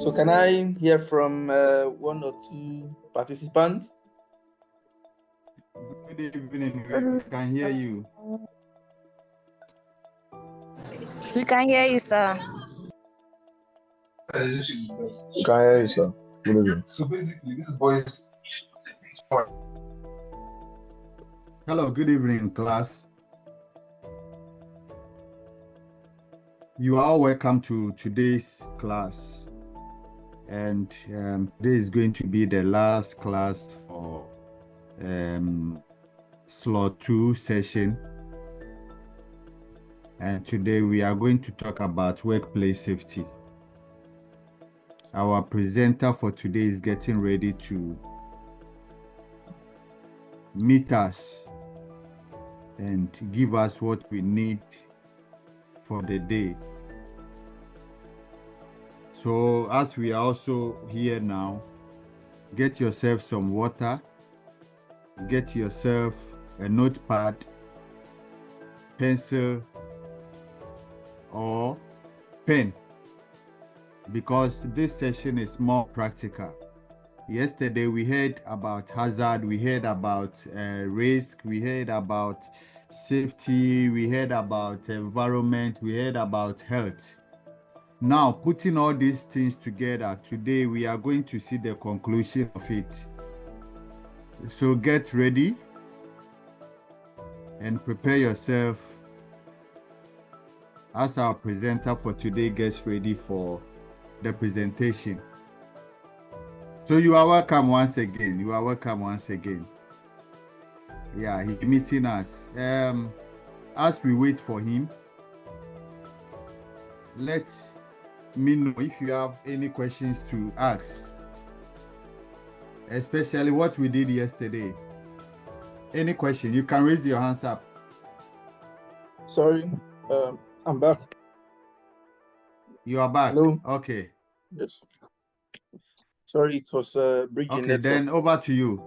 So can I hear from one or two participants? Good evening. We can hear you. We can hear you, sir. Can hear you, sir. Good evening. So basically, this voice. Hello, good evening, class. You are all welcome to today's class. And today is going to be the last class for slot 2 session. And today we are going to talk about workplace safety. Our presenter for today is getting ready to meet us and give us what we need for the day. So as we are also here now, get yourself some water, get yourself a notepad, pencil, or pen, because this session is more practical. Yesterday we heard about hazard, we heard about risk, we heard about safety, we heard about environment, we heard about health. Now, putting all these things together, today we are going to see the conclusion of it. So get ready and prepare yourself as our presenter for today gets ready for the presentation. So you are welcome once again. You are welcome once again. Yeah, he's meeting us. As we wait for him, let me know if you have any questions to ask, especially what we did yesterday. Any question, you can raise your hands up. Sorry, I'm back. You are back. Hello. Okay. Yes. Sorry, it was bridging Okay, network. then over to you.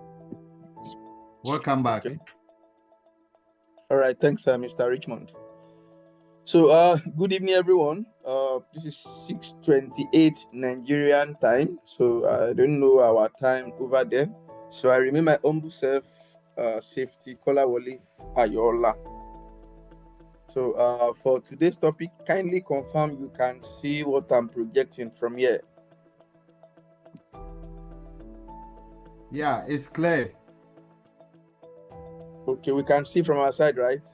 Welcome back. Okay. All right, thanks, Mr. Richmond. So, good evening, everyone. This is 6:28 Nigerian time. So I don't know our time over there. So I remain my humble self, Safety KOLAWOLE Ayola. So for today's topic, kindly confirm you can see what I'm projecting from here. Yeah, it's clear. Okay, we can see from our side, right?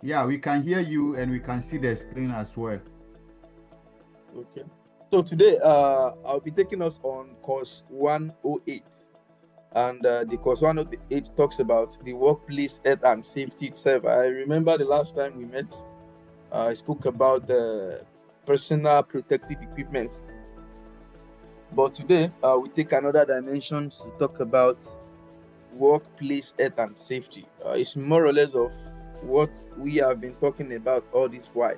Yeah, we can hear you and we can see the screen as well. Okay. So today, I'll be taking us on course 108. And the course 108 talks about the workplace health and safety itself. I remember the last time we met, I spoke about the personal protective equipment. But today, we take another dimension to talk about workplace health and safety. It's more or less of what we have been talking about all this while.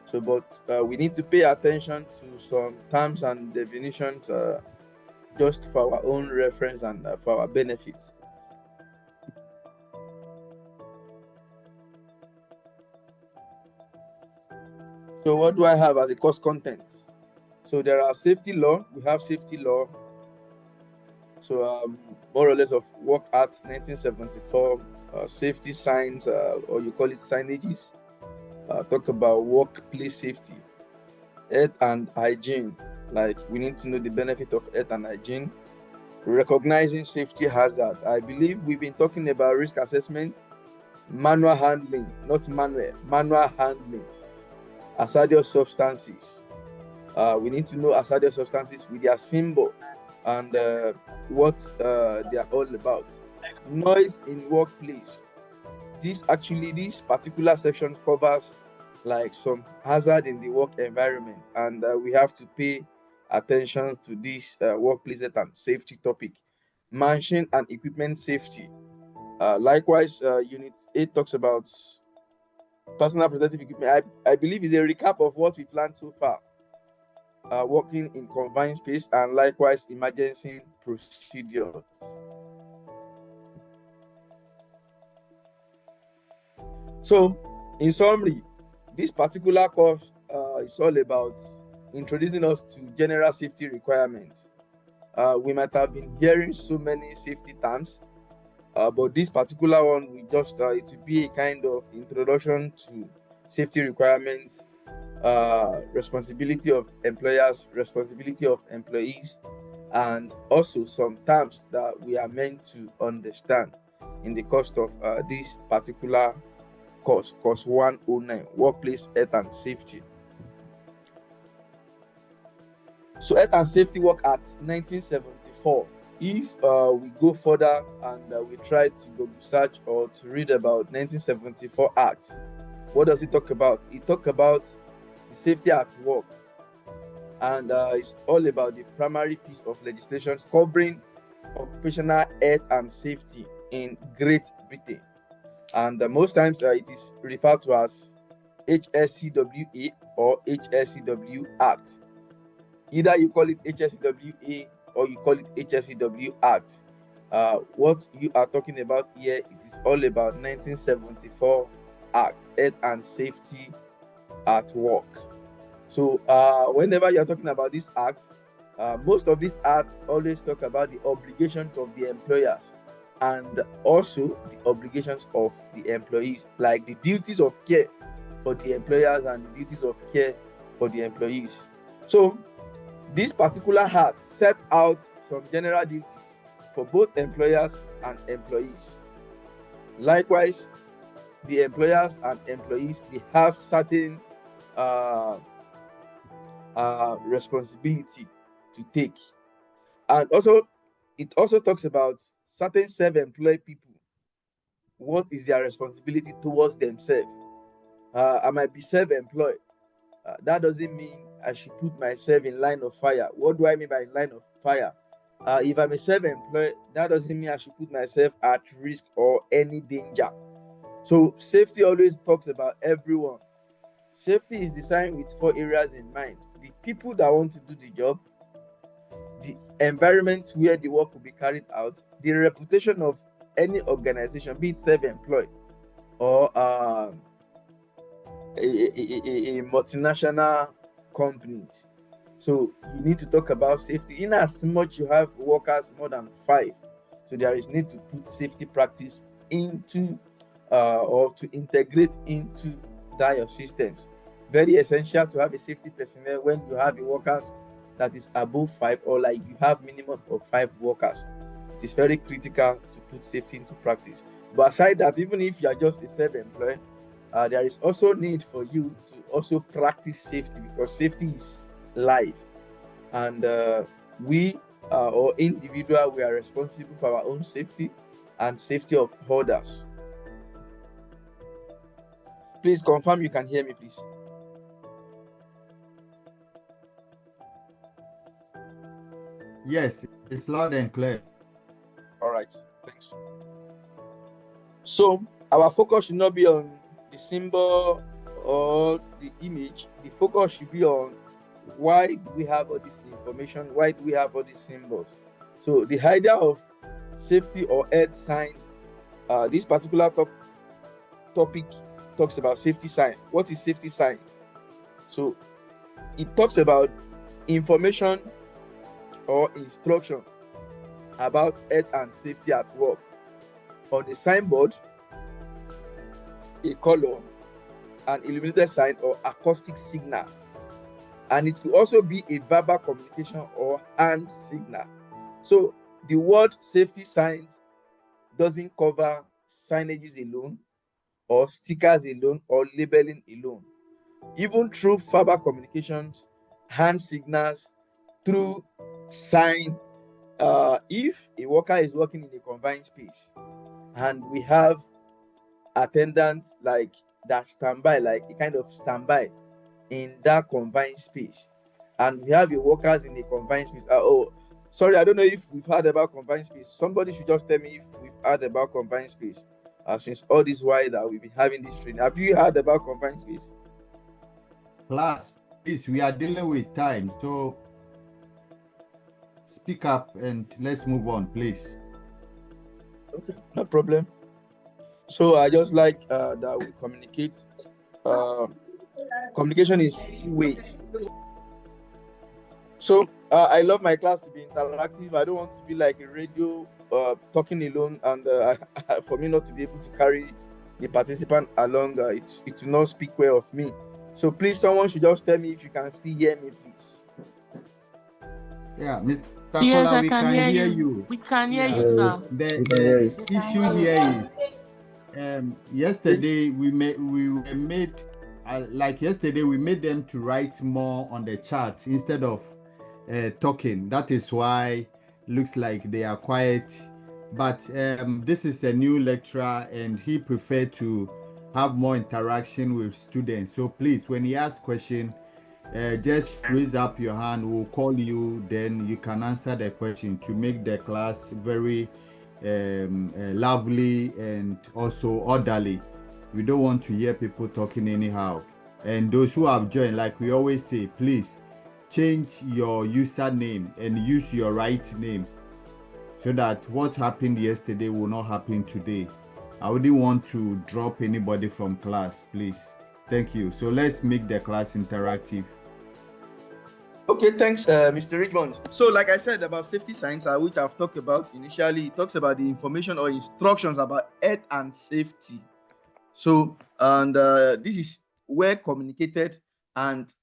So, but we need to pay attention to some terms and definitions just for our own reference and for our benefits. So what do I have as a course content? So there are safety law. We have safety law. So more or less of Work Act 1974, safety signs, or you call it signages. Talk about workplace safety, health and hygiene. Like we need to know the benefit of health and hygiene. Recognizing safety hazard. I believe we've been talking about risk assessment, manual handling, not manual handling, hazardous substances. We need to know hazardous substances with their symbol and what they are all about. Noise in workplace. This particular section covers like some hazard in the work environment, and we have to pay attention to this workplace health and safety topic. Machine and equipment safety. Likewise, unit 8 talks about personal protective equipment. I believe is a recap of what we've learned so far. Working in confined space, and likewise emergency procedures. So, in summary, this particular course is all about introducing us to general safety requirements. We might have been hearing so many safety terms, but this particular one, we just it will be a kind of introduction to safety requirements, responsibility of employers, responsibility of employees, and also some terms that we are meant to understand in the course of this particular course 109, workplace health and safety. So Health and Safety Work Act 1974. If we go further and we try to Google search or to read about 1974 Act, what does it talk about? It talks about the safety at work, and it's all about the primary piece of legislation covering occupational health and safety in Great Britain. And most times it is referred to as HSCWA or HSCW Act. Either you call it HSCWA or you call it HSCW Act. What you are talking about here, it is all about 1974 Act, Health and Safety at Work. So whenever you're talking about this act, most of these acts always talk about the obligations of the employers and also the obligations of the employees, like the duties of care for the employers and the duties of care for the employees. So this particular act set out some general duties for both employers and employees. Likewise, the employers and employees, they have certain responsibility to take. And also, it also talks about certain self-employed people. What is their responsibility towards themselves? I might be self-employed. That doesn't mean I should put myself in line of fire. What do I mean by line of fire? If I'm a self-employed, that doesn't mean I should put myself at risk or any danger. So safety always talks about everyone. Safety is designed with 4 areas in mind: the people that want to do the job, the environment where the work will be carried out, the reputation of any organization, be it self-employed or a multinational companies. So you need to talk about safety in as much you have workers more than 5. So there is need to put safety practice into or to integrate into your systems. Very essential to have a safety personnel when you have a workers that is above 5, or like you have minimum of 5 workers. It is very critical to put safety into practice. But aside that, even if you are just a self-employed, there is also need for you to also practice safety, because safety is life, and we or individual, we are responsible for our own safety and safety of others. Please confirm you can hear me, please. Yes, it's loud and clear. All right, thanks. So our focus should not be on the symbol or the image. The focus should be on why do we have all this information, why do we have all these symbols. So the idea of safety or health sign, this particular topic talks about safety sign. What is safety sign? So it talks about information or instruction about health and safety at work on a signboard, a color, an illuminated sign, or acoustic signal. And it could also be a verbal communication or hand signal. So the word safety signs doesn't cover signages alone, or stickers alone, or labeling alone. Even through verbal communications, hand signals, through sign, if a worker is working in a confined space and we have attendants like that standby, like a kind of standby in that confined space, and we have your workers in a confined space. Sorry, I don't know if we've heard about confined space. Somebody should just tell me if we've heard about confined space. Since all this while that we've been having this training, have you heard about confined space? Class, please, we are dealing with time, so speak up and let's move on, please. Okay, no problem. So I just like that we communicate. Communication is 2 ways. So I love my class to be interactive. I don't want to be like a radio talking alone, and for me not to be able to carry the participant along, it will not speak well of me. So please, someone should just tell me if you can still hear me, please. Yeah, Mr. Yes, Kola, I we can can hear hear you. you. We can hear Yeah. you, sir. The We can hear you. issue here is yesterday we were made like yesterday we made them to write more on the chat instead of talking. That is why looks like they are quiet. But this is a new lecturer and he preferred to have more interaction with students. So please, when he asks question, just raise up your hand. We'll call you. Then you can answer the question to make the class very lovely and also orderly. We don't want to hear people talking anyhow. And those who have joined, like we always say, please change your username and use your right name so that what happened yesterday will not happen today. I wouldn't want to drop anybody from class, please. Thank you. So let's make the class interactive. Okay, thanks, Mr. Richmond. So, like I said about safety signs, which I've talked about initially, it talks about the information or instructions about health and safety. So, and this is well communicated, and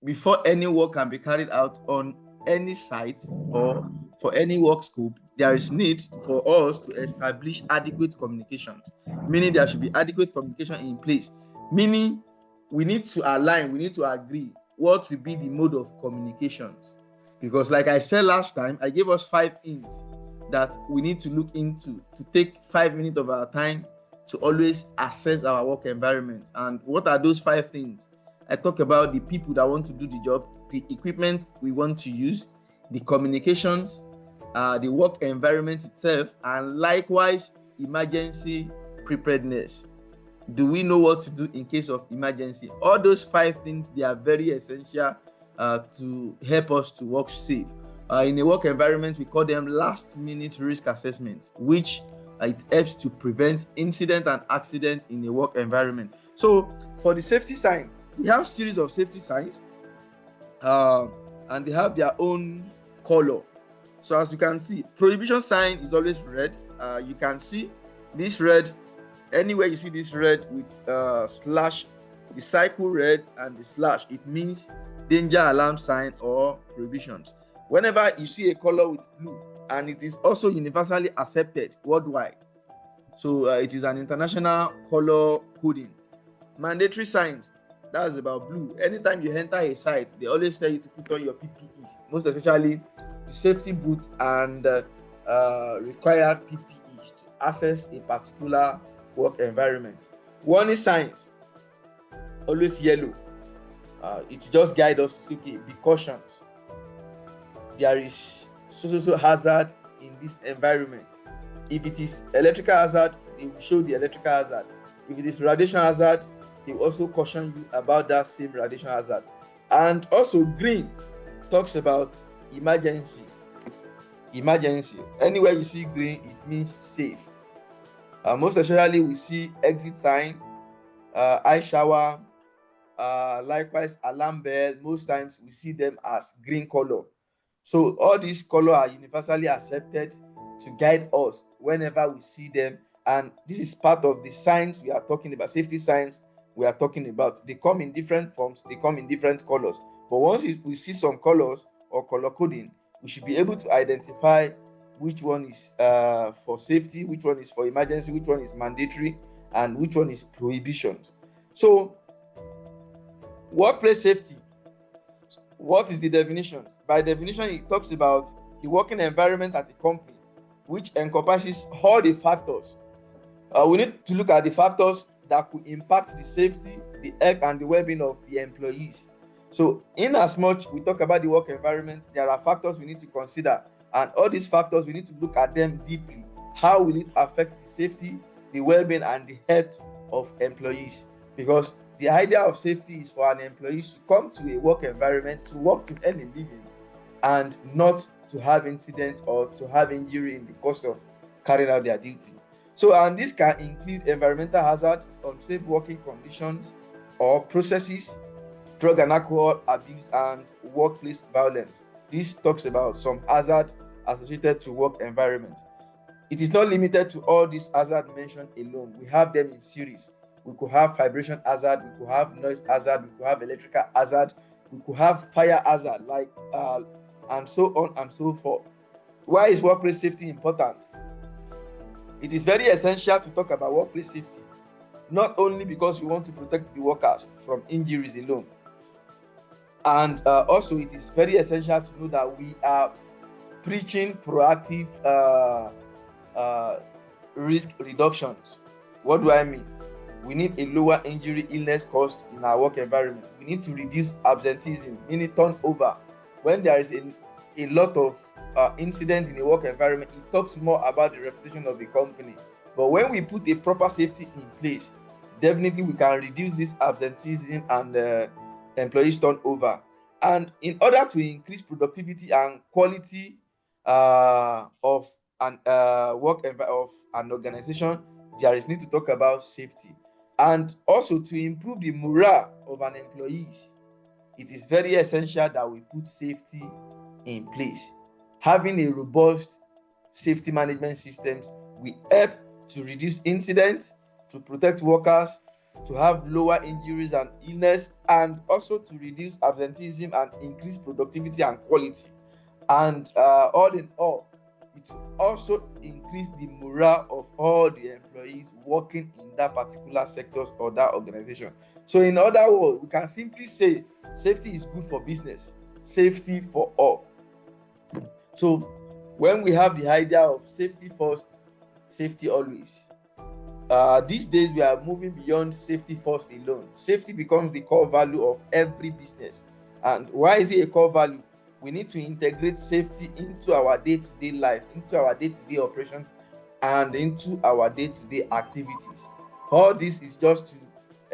before any work can be carried out on any site or for any work scope, there is need for us to establish adequate communications, meaning there should be adequate communication in place, meaning we need to align, we need to agree what will be the mode of communications. Because like I said last time, I gave us 5 hints that we need to look into to take 5 minutes of our time to always assess our work environment. And what are those 5 things? I talk about the people that want to do the job, the equipment we want to use, the communications, the work environment itself, and likewise emergency preparedness. Do we know what to do in case of emergency? All those 5 things, they are very essential to help us to work safe. In a work environment, we call them last minute risk assessments, which it helps to prevent incident and accident in a work environment. So for the safety sign, we have series of safety signs, and they have their own color. So as you can see, prohibition sign is always red. You can see this red. Anywhere you see this red with slash, the cycle red and the slash, it means danger alarm sign or prohibitions. Whenever you see a color with blue, and it is also universally accepted worldwide, so it is an international color coding. Mandatory signs, that's about blue. Anytime you enter a site, they always tell you to put on your PPEs, most especially the safety boots and required PPEs to access a particular work environment. Warning signs, always yellow. It just guide us to say, okay, be cautious. There is so hazard in this environment. If it is electrical hazard, they will show the electrical hazard. If it is radiation hazard, they will also caution you about that same radiation hazard. And also green talks about emergency. Anywhere you see green, it means safe. Most especially we see exit sign, eye shower, likewise alarm bell. Most times we see them as green color. So all these colors are universally accepted to guide us whenever we see them, and this is part of the signs we are talking about, safety signs we are talking about. They come in different forms, they come in different colors, but once we see some colors or color coding, we should be able to identify which one is for safety, which one is for emergency, which one is mandatory, and which one is prohibitions. So workplace safety, what is the definition? By definition, it talks about the working environment at the company, which encompasses all the factors. We need to look at the factors that could impact the safety, the health, and the well-being of the employees. So in as much we talk about the work environment, there are factors we need to consider, and all these factors we need to look at them deeply. How will it affect the safety, the well-being, and the health of employees? Because the idea of safety is for an employee to come to a work environment to work to earn a living, and not to have incident or to have injury in the course of carrying out their duty. So, and this can include environmental hazard, unsafe working conditions or processes, drug and alcohol abuse, and workplace violence. This talks about some hazard associated to work environment. It is not limited to all these hazard mentioned alone. We have them in series. We could have vibration hazard, we could have noise hazard, we could have electrical hazard, we could have fire hazard, and so on and so forth. Why is workplace safety important? It is very essential to talk about workplace safety, not only because we want to protect the workers from injuries alone, and also it is very essential to know that we are preaching proactive risk reductions. What do I mean? We need a lower injury illness cost in our work environment. We need to reduce absenteeism, meaning turnover. When there is a lot of incidents in a work environment, it talks more about the reputation of the company. But when we put a proper safety in place, definitely we can reduce this absenteeism and employees turnover. And in order to increase productivity and quality of an of an organization, there is need to talk about safety. And also to improve the morale of an employee, it is very essential that we put safety in place. Having a robust safety management systems will help to reduce incidents, to protect workers, to have lower injuries and illness, and also to reduce absenteeism and increase productivity and quality. And all in all, it will also increase the morale of all the employees working in that particular sector or that organization. So in other words, we can simply say safety is good for business, safety for all. So when we have the idea of safety first, safety always, these days we are moving beyond safety first alone. Safety becomes the core value of every business. And why is it a core value? We need to integrate safety into our day-to-day life, into our day-to-day operations, and into our day-to-day activities. All this is just to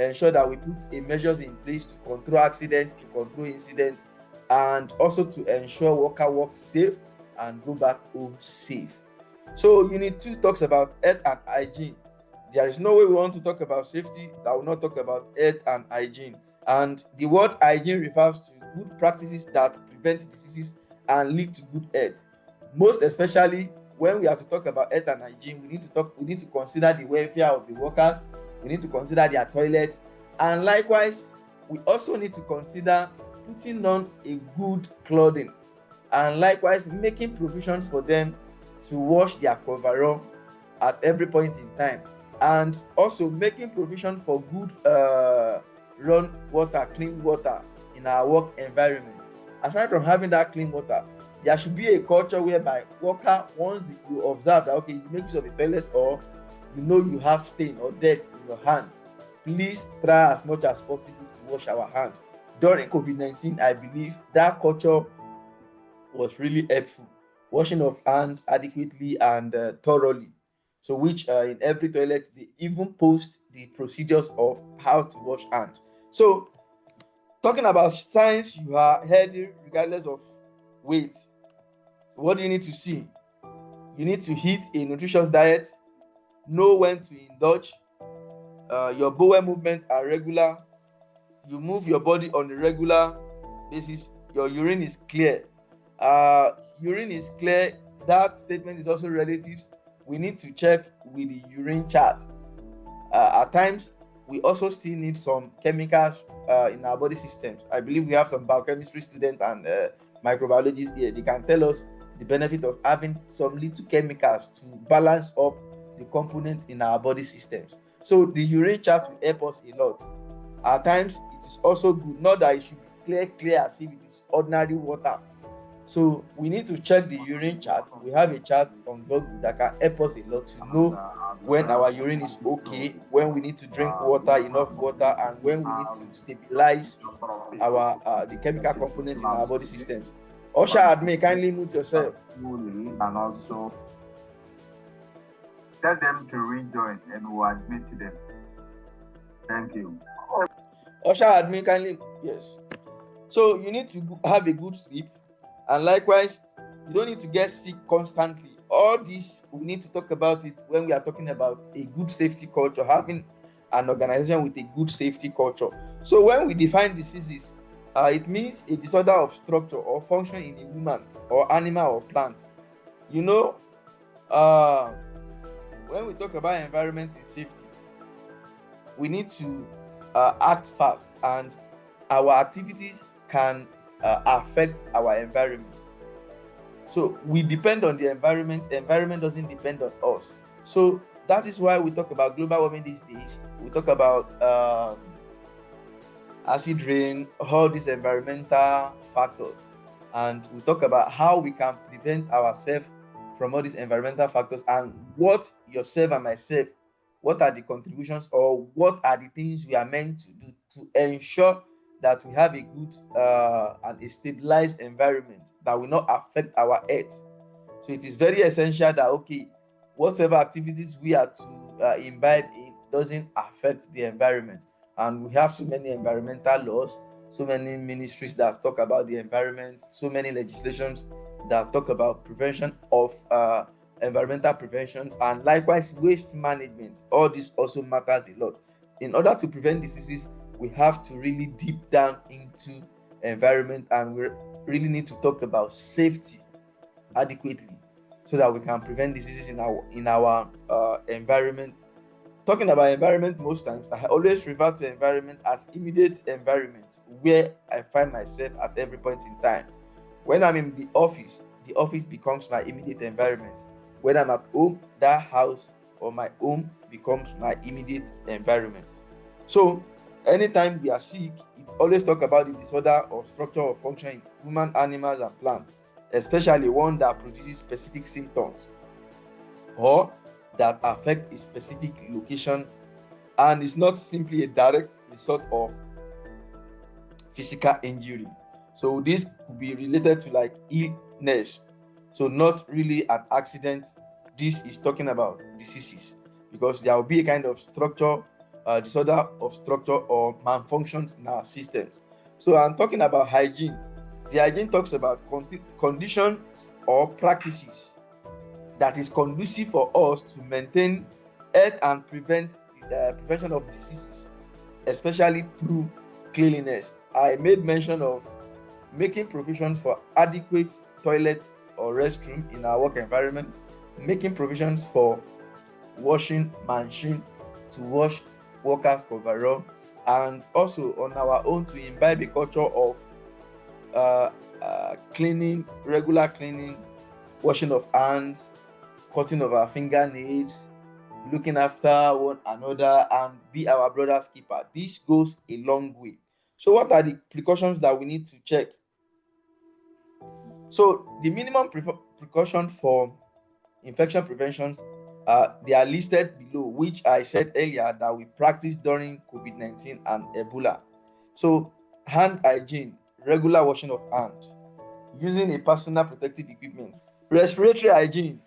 ensure that we put measures in place to control accidents, to control incidents, and also to ensure worker work safe and go back home safe. So Unit 2 talks about health and hygiene. There is no way we want to talk about safety that will not talk about health and hygiene. And the word hygiene refers to good practices that prevent diseases and lead to good health. Most especially when we have to talk about health and hygiene, we need to consider the welfare of the workers, we need to consider their toilets, and likewise, we also need to consider putting on a good clothing, and likewise making provisions for them to wash their coverall at every point in time, and also making provision for good run water, clean water in our work environment. Aside from having that clean water, there should be a culture whereby worker, once you observe that okay, you make use of a toilet or you know you have stain or dirt in your hands, please try as much as possible to wash our hands. During COVID-19, I believe that culture was really helpful. Washing of hands adequately and thoroughly. So which in every toilet, they even post the procedures of how to wash hands. So talking about signs you are healthy regardless of weight, what do you need to see? You need to eat a nutritious diet, know when to indulge, your bowel movement are regular, you move your body on a regular basis, your urine is clear. Urine is clear, that statement is also relative. We need to check with the urine chart. At times, we also still need some chemicals in our body systems. I believe we have some biochemistry students and microbiologists here. They can tell us the benefit of having some little chemicals to balance up the components in our body systems. So the urine chart will help us a lot. At times, it is also good, not that it should be clear as if it is ordinary water. So we need to check the urine chart. We have a chart on Google that can help us a lot to know when our urine is okay, when we need to drink water, enough water, and when we need to stabilize our the chemical components in our body systems. Usher admin, kindly mute yourself. And also tell them to rejoin and we'll admit them. Thank you. Usher admin, kindly, yes. So you need to have a good sleep, and likewise, you don't need to get sick constantly. All this, we need to talk about it when we are talking about a good safety culture, having an organization with a good safety culture. So when we define diseases, It means a disorder of structure or function in a human or animal or plant. You know, when we talk about environment and safety, we need to act fast, and our activities can affect our environment. So we depend on the environment doesn't depend on us. So that is why we talk about global warming these days. We talk about acid rain, all these environmental factors, and we talk about how we can prevent ourselves from all these environmental factors, and what yourself and myself, what are the contributions or what are the things we are meant to do to ensure that we have a good and a stabilized environment that will not affect our health. So it is very essential that, okay, whatever activities we are to imbibe in doesn't affect the environment. And we have so many environmental laws, so many ministries that talk about the environment, so many legislations that talk about prevention of environmental preventions, and likewise waste management. All this also matters a lot. In order to prevent diseases, we have to really deep down into environment, and we really need to talk about safety adequately so that we can prevent diseases in our environment. Talking about environment, most times I always refer to environment as immediate environment, where I find myself at every point in time. When I'm in the office becomes my immediate environment. When I'm at home, that house or my home becomes my immediate environment. So anytime we are sick, it always talk about the disorder or structure or function in human, animals, and plants, especially one that produces specific symptoms or that affect a specific location, and it's not simply a direct result of physical injury. So this could be related to like illness, so not really an accident. This is talking about diseases, because there will be a kind of structure disorder of structure or malfunctions in our systems. So I'm talking about hygiene. The hygiene talks about conditions or practices that is conducive for us to maintain health and prevent the prevention of diseases, especially through cleanliness. I made mention of making provisions for adequate toilet or restroom in our work environment, making provisions for washing machine to wash workers' coverall, and also on our own to imbibe a culture of cleaning, regular cleaning, washing of hands, cutting of our fingernails, looking after one another, and be our brother's keeper. This goes a long way. So what are the precautions that we need to check? So the minimum precaution for infection preventions, they are listed below, which I said earlier that we practice during COVID-19 and Ebola. So hand hygiene, regular washing of hands, using a personal protective equipment. Respiratory hygiene,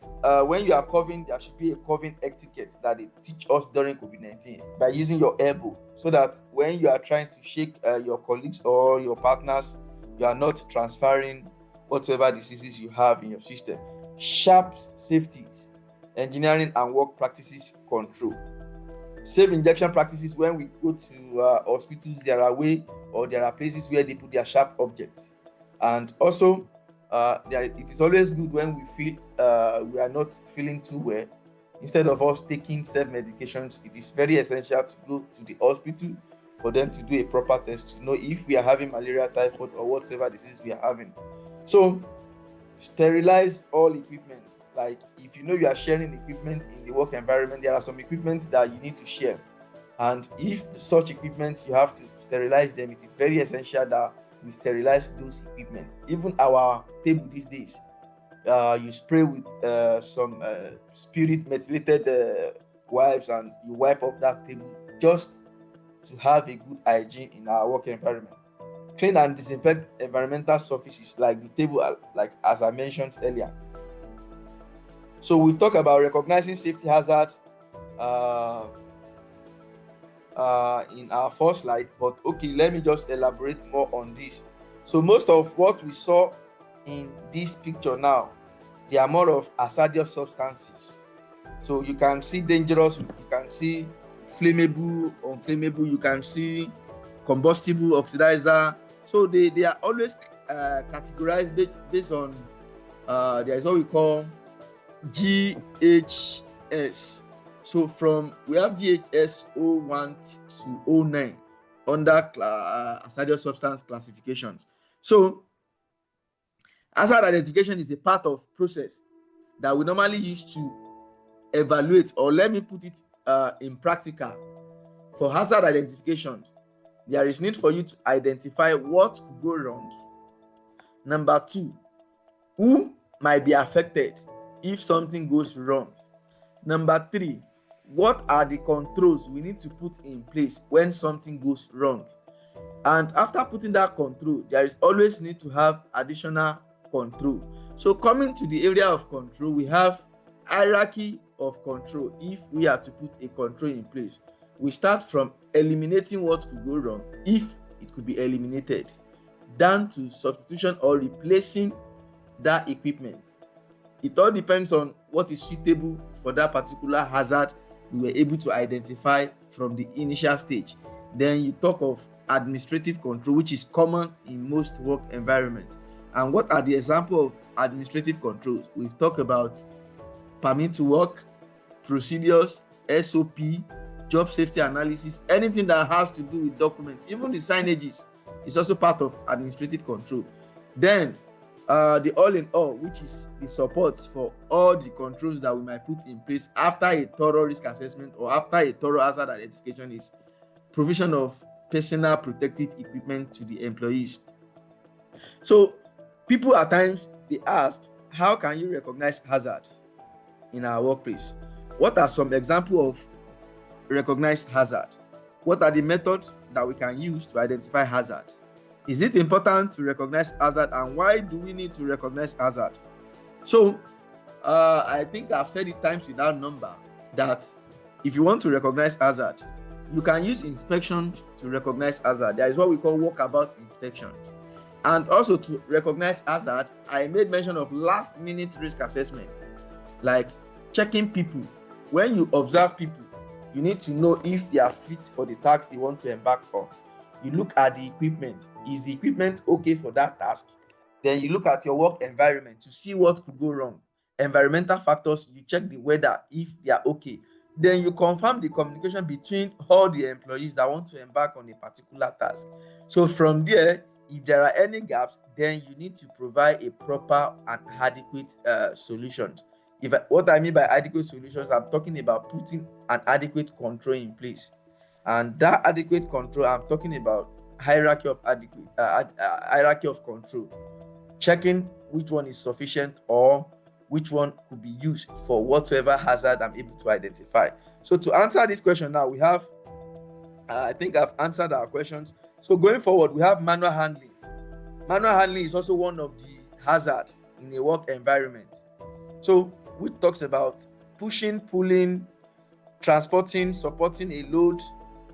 when you are coughing, there should be a coughing etiquette that they teach us during COVID-19 by using your elbow, so that when you are trying to shake your colleagues or your partners, you are not transferring whatever diseases you have in your system. Sharp safety, engineering and work practices control. Safe injection practices, when we go to hospitals, there are places where they put their sharp objects. And also it is always good when we feel we are not feeling too well. Instead of us taking self-medications, it is very essential to go to the hospital for them to do a proper test to know if we are having malaria, typhoid, or whatever disease we are having. So sterilize all equipment. Like if you know you are sharing equipment in the work environment, there are some equipment that you need to share, and if such equipment you have to sterilize them, it is very essential that we sterilize those equipment. Even our table these days, you spray with some spirit methylated wipes, and you wipe off that table just to have a good hygiene in our work environment. Clean and disinfect environmental surfaces like the table, like as I mentioned earlier. So we've talked about recognizing safety hazards in our first slide, but okay, let me just elaborate more on this. So most of what we saw in this picture now, they are more of hazardous substances. So you can see dangerous, you can see flammable, unflammable, you can see combustible, oxidizer, So they are always categorized based on there is what we call GHS. So we have GHS 01 to 09 under hazardous substance classifications. So hazard identification is a part of process that we normally use to evaluate, or let me put it in practical. For hazard identification, there is need for you to identify what could go wrong. Number 2, who might be affected if something goes wrong. Number 3, what are the controls we need to put in place when something goes wrong? And after putting that control, there is always need to have additional control. So coming to the area of control, we have hierarchy of control. If we are to put a control in place, we start from eliminating what could go wrong, if it could be eliminated, down to substitution or replacing that equipment. It all depends on what is suitable for that particular hazard we were able to identify from the initial stage. Then you talk of administrative control, which is common in most work environments. And what are the examples of administrative controls? We've talked about permit to work, procedures, SOP, job safety analysis, anything that has to do with documents, even the signages is also part of administrative control. Then the all in all, which is the support for all the controls that we might put in place after a thorough risk assessment or after a thorough hazard identification, is provision of personal protective equipment to the employees. So people at times they ask, how can you recognize hazard in our workplace? What are some examples of recognized hazard? What are the methods that we can use to identify hazard? Is it important to recognize hazard, and why do we need to recognize hazard? So I think I've said it times without number that if you want to recognize hazard, you can use inspection to recognize hazard. There is what we call walkabout inspection. And also to recognize hazard, I made mention of last minute risk assessment, like checking people. When you observe people, you need to know if they are fit for the task they want to embark on. You look at the equipment. Is the equipment okay for that task? Then you look at your work environment to see what could go wrong. Environmental factors, you check the weather if they are okay. Then you confirm the communication between all the employees that want to embark on a particular task. So from there, if there are any gaps, then you need to provide a proper and adequate solution. What I mean by adequate solutions, I'm talking about putting an adequate control in place. And that adequate control, I'm talking about hierarchy of control, checking which one is sufficient or which one could be used for whatever hazard I'm able to identify. So to answer this question now, we have, I think I've answered our questions. So going forward, we have manual handling. Manual handling is also one of the hazards in a work environment. So which talks about pushing, pulling, transporting, supporting a load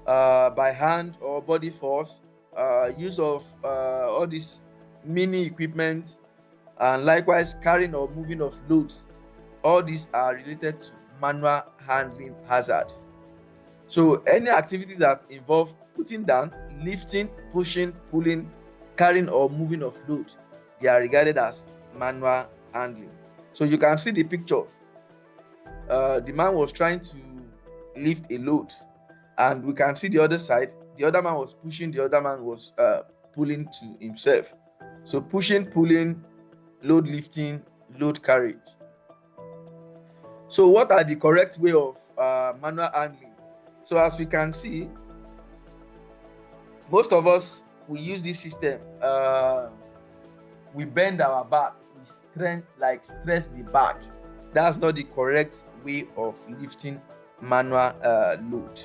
by hand or body force, use of all this mini equipment, and likewise carrying or moving of loads. All these are related to manual handling hazard. So any activity that involve putting down, lifting, pushing, pulling, carrying or moving of load, they are regarded as manual handling. So you can see the picture. The man was trying to lift a load, and we can see the other side. The other man was pushing, the other man was pulling to himself. So pushing, pulling, load lifting, load carriage. So what are the correct way of manual handling? So as we can see, most of us, we use this system. We bend our back, we stress the back. That's not the correct way of lifting manual load.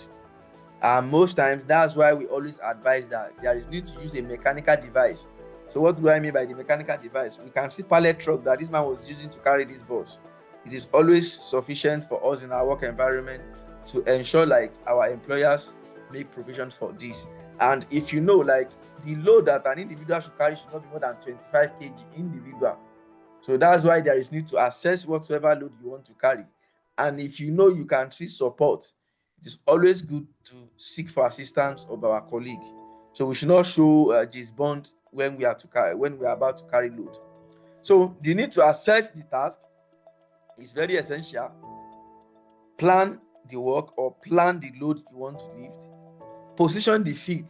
And most times, that's why we always advise that there is need to use a mechanical device. So what do I mean by the mechanical device? We can see pallet truck that this man was using to carry this box. It is always sufficient for us in our work environment to ensure like our employers make provision for this. And if you know, like the load that an individual should carry should not be more than 25 kg individual. So that's why there is need to assess whatsoever load you want to carry. And if you know you can see support, it is always good to seek for assistance of our colleague So we should not show James Bond when we are about to carry load. So the need to assess the task is very essential. Plan the work or plan the load you want to lift. Position the feet.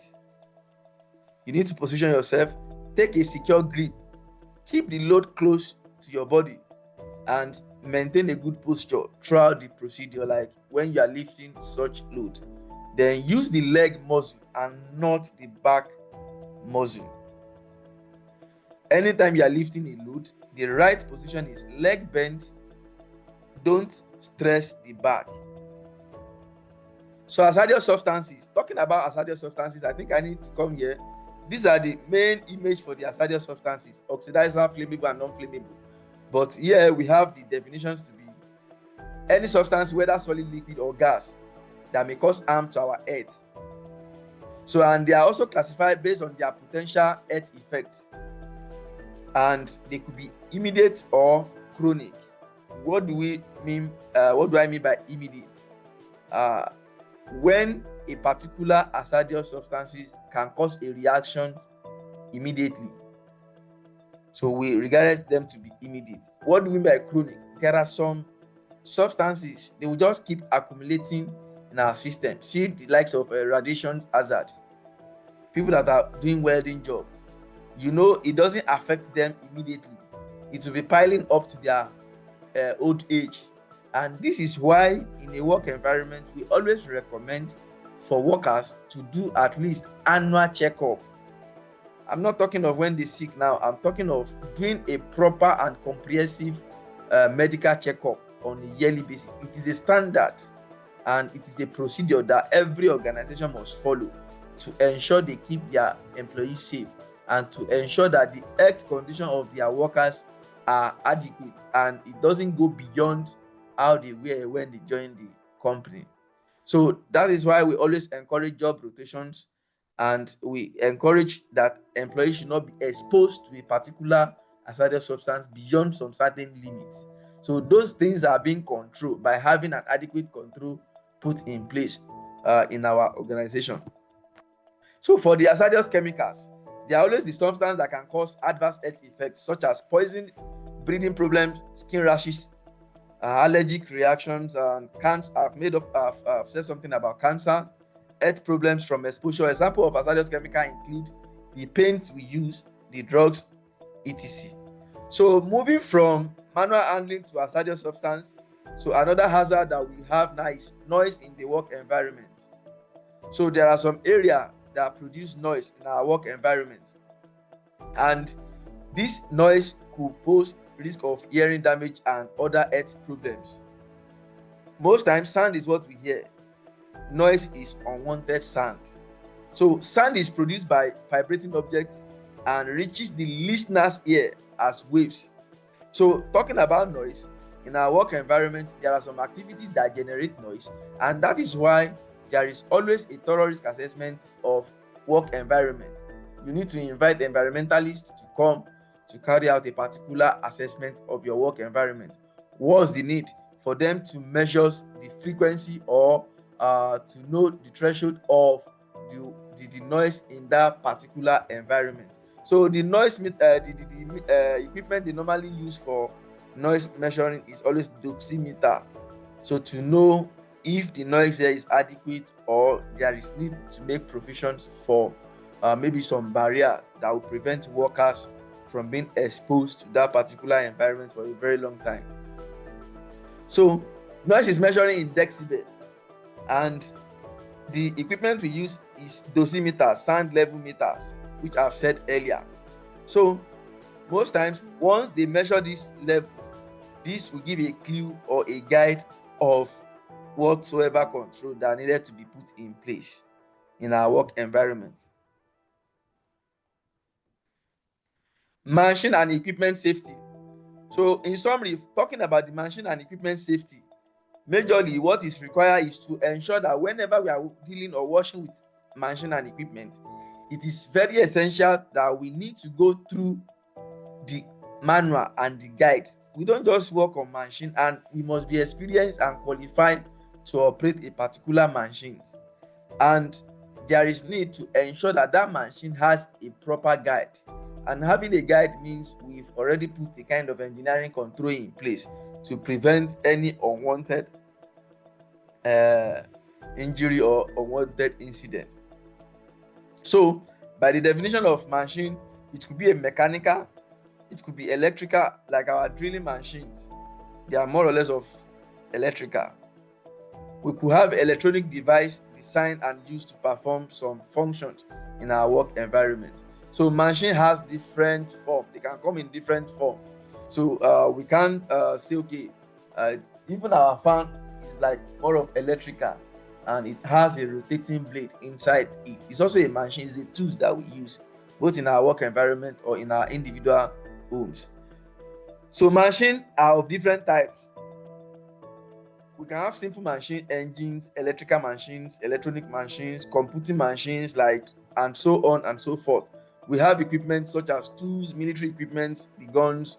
You need to position yourself. Take a secure grip. Keep the load close to your body and maintain a good posture throughout the procedure, like when you are lifting such load. Then use the leg muscle and not the back muscle. Anytime you are lifting a load, the right position is leg bend. Don't stress the back. So hazardous substances. Talking about hazardous substances, I think I need to come here. These are the main image for the hazardous substances: oxidizer, flammable, and non-flammable. But here we have the definitions to be any substance, whether solid, liquid, or gas, that may cause harm to our health. So, and they are also classified based on their potential health effects, and they could be immediate or chronic. What do we mean? What do I mean by immediate? When a particular hazardous substance can cause a reaction immediately, so we regard them to be immediate. What do we mean by chronic? There are some substances, they will just keep accumulating in our system. See the likes of radiation hazard. People that are doing welding job, it doesn't affect them immediately. It will be piling up to their old age. And this is why in a work environment, we always recommend for workers to do at least annual checkup. I'm not talking of when they're sick now. I'm talking of doing a proper and comprehensive medical checkup on a yearly basis. It is a standard and it is a procedure that every organization must follow to ensure they keep their employees safe and to ensure that the health condition of their workers are adequate and it doesn't go beyond how they were when they joined the company. So that is why we always encourage job rotations, and we encourage that employees should not be exposed to a particular hazardous substance beyond some certain limits. So those things are being controlled by having an adequate control put in place in our organization. So for the hazardous chemicals, they are always the substances that can cause adverse health effects such as poison, breathing problems, skin rashes, allergic reactions, and cancer. I've said something about cancer, health problems from exposure. Example of hazardous chemical include the paints we use, the drugs, etc. So moving from manual handling to hazardous substance, so another hazard that we have now is noise in the work environment. So there are some areas that produce noise in our work environment, and this noise could pose risk of hearing damage and other health problems. Most times sound is what we hear. Noise is unwanted sound. So sound is produced by vibrating objects and reaches the listener's ear as waves. So talking about noise in our work environment, there are some activities that generate noise, and that is why there is always a thorough risk assessment of work environment. You need to invite environmentalists to come to carry out a particular assessment of your work environment. What's the need for them to measure the frequency or to know the threshold of the noise in that particular environment? So the noise equipment they normally use for noise measuring is always dosimeter. So to know if the noise there is adequate or there is need to make provisions for maybe some barrier that will prevent workers from being exposed to that particular environment for a very long time. So noise is measuring in decibel, and the equipment we use is dosimeters, sound level meters, which I've said earlier. So most times once they measure this level, this will give a clue or a guide of whatsoever control that needed to be put in place in our work environment. Machine and equipment safety. So in summary, talking about the machine and equipment safety, majorly what is required is to ensure that whenever we are dealing or working with machine and equipment, it is very essential that we need to go through the manual and the guides. We don't just work on machine, and we must be experienced and qualified to operate a particular machine. And there is need to ensure that that machine has a proper guide. And having a guide means we've already put a kind of engineering control in place to prevent any unwanted injury or unwanted incident. So, by the definition of machine, it could be a mechanical, it could be electrical, like our drilling machines. They are more or less of electrical. We could have electronic device designed and used to perform some functions in our work environment. So machine has different form. They can come in different form. So we can say, okay, even our fan is like more of electrical, and it has a rotating blade inside it. It's also a machine. It's the tools that we use both in our work environment or in our individual homes. So machines are of different types. We can have simple machine engines, electrical machines, electronic machines, computing machines, like, and so on and so forth. We have equipment such as tools, military equipment, the guns,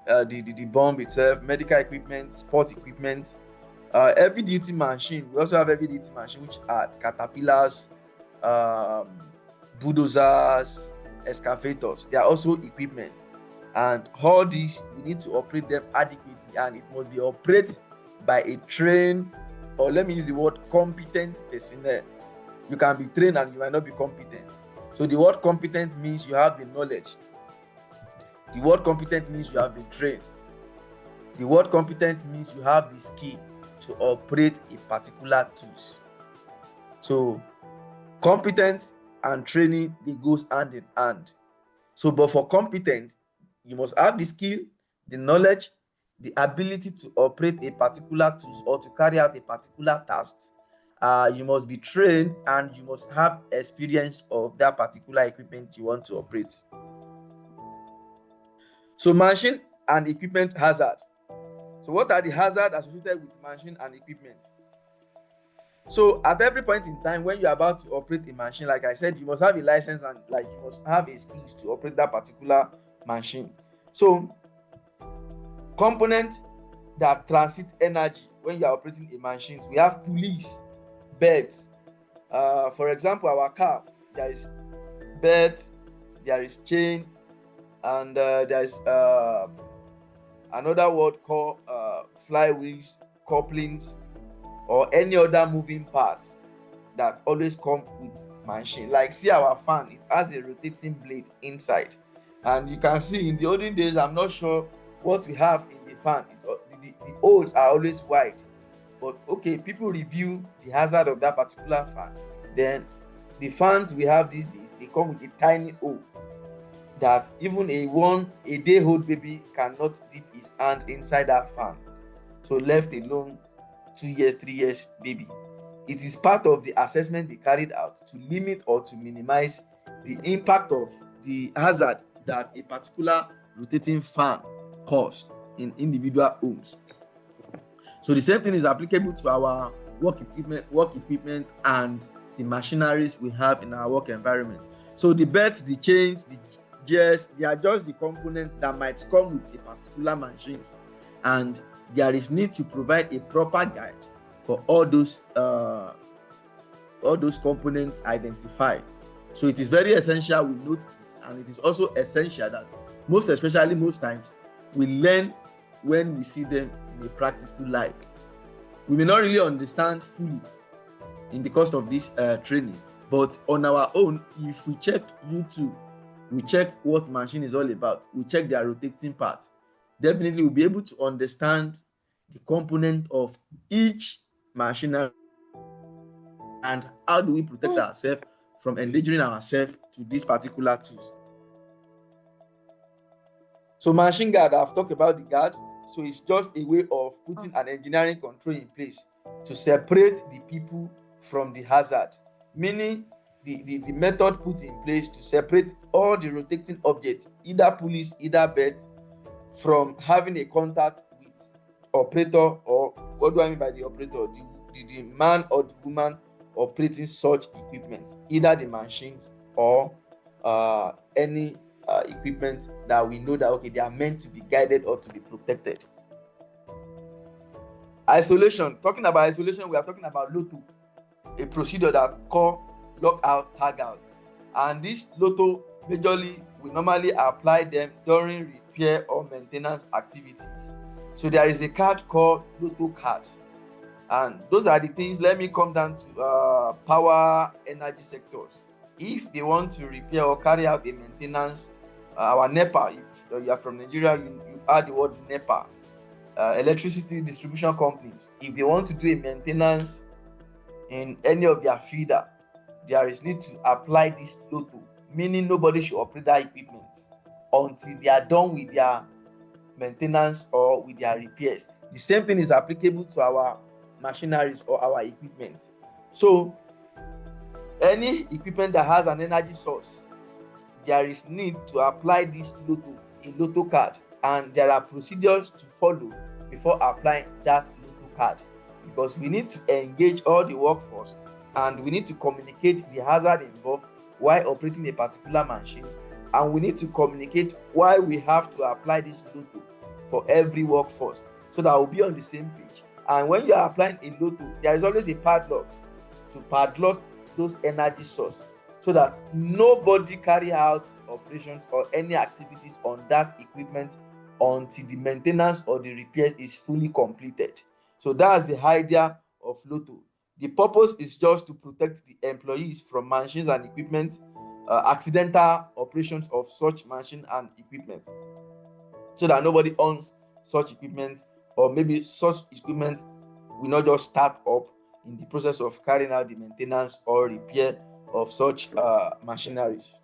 the bomb itself, medical equipment, sport equipment, heavy duty machine. We also have heavy duty machine, which are caterpillars, bulldozers, excavators. They are also equipment, and all these we need to operate them adequately, and it must be operated by a trained, or let me use the word competent personnel. You can be trained and you might not be competent. So the word competent means you have the knowledge. The word competent means you have been trained. The word competent means you have the skill to operate a particular tools. So competence and training, they goes hand in hand. So, but for competence, you must have the skill, the knowledge, the ability to operate a particular tools or to carry out a particular task. You must be trained and you must have experience of that particular equipment you want to operate. So machine and equipment hazard. So what are the hazards associated with machine and equipment? So at every point in time when you're about to operate a machine, like I said, you must have a license and like you must have a skills to operate that particular machine. So components that transit energy when you are operating a machine, we have pulleys, belts. For example, our car, there is belt, there is chain, and there is another word called flywheels, couplings, or any other moving parts that always come with machine. Like see our fan, it has a rotating blade inside, and you can see in the olden days, I'm not sure what we have in the fan. The holes are always wide, but okay, people review the hazard of that particular fan. Then the fans we have these days, they come with a tiny hole that even a day-old baby cannot dip his hand inside that fan. So left alone 2 years, 3 years baby. It is part of the assessment they carried out to limit or to minimize the impact of the hazard that a particular rotating fan cause in individual homes. So the same thing is applicable to our work equipment and the machineries we have in our work environment. So the belts, the chains, the gears, they are just the components that might come with a particular machine, and there is need to provide a proper guide for all those components identified. So it is very essential we note this, and it is also essential that most times we learn when we see them in a practical life. We may not really understand fully in the course of this training, but on our own, if we check YouTube, we check what machine is all about, we check their rotating parts, definitely we'll be able to understand the component of each machinery and how do we protect ourselves from endangering ourselves to these particular tools. So machine guard, I've talked about the guard. So it's just a way of putting an engineering control in place to separate the people from the hazard, meaning the method put in place to separate all the rotating objects, either pulleys, either belts, from having a contact with operator, or what do I mean by the operator? The man or the woman operating such equipment, either the machines or any equipment that we know that okay, they are meant to be guided or to be protected. Isolation. Talking about isolation, we are talking about LOTO, a procedure that occurs lock out, tag out. And this lotto majorly we normally apply them during repair or maintenance activities. So there is a card called lotto card, and those are the things. Let me come down to power energy sectors. If they want to repair or carry out a maintenance, our NEPA, if you are from Nigeria, you've heard the word NEPA, electricity distribution companies. If they want to do a maintenance in any of their feeder, there is need to apply this lotto, meaning nobody should operate that equipment until they are done with their maintenance or with their repairs. The same thing is applicable to our machineries or our equipment. So any equipment that has an energy source, there is need to apply this lotto, a lotto card, and there are procedures to follow before applying that lotto card, because we need to engage all the workforce and we need to communicate the hazard involved while operating a particular machine, and we need to communicate why we have to apply this lotto for every workforce, so that we'll be on the same page. And when you are applying a lotto, there is always a padlock to padlock those energy source, so that nobody carry out operations or any activities on that equipment until the maintenance or the repairs is fully completed. So that's the idea of lotto. The purpose is just to protect the employees from machines and equipment, accidental operations of such machine and equipment, so that nobody owns such equipment, or maybe such equipment will not just start up in the process of carrying out the maintenance or repair of such machineries.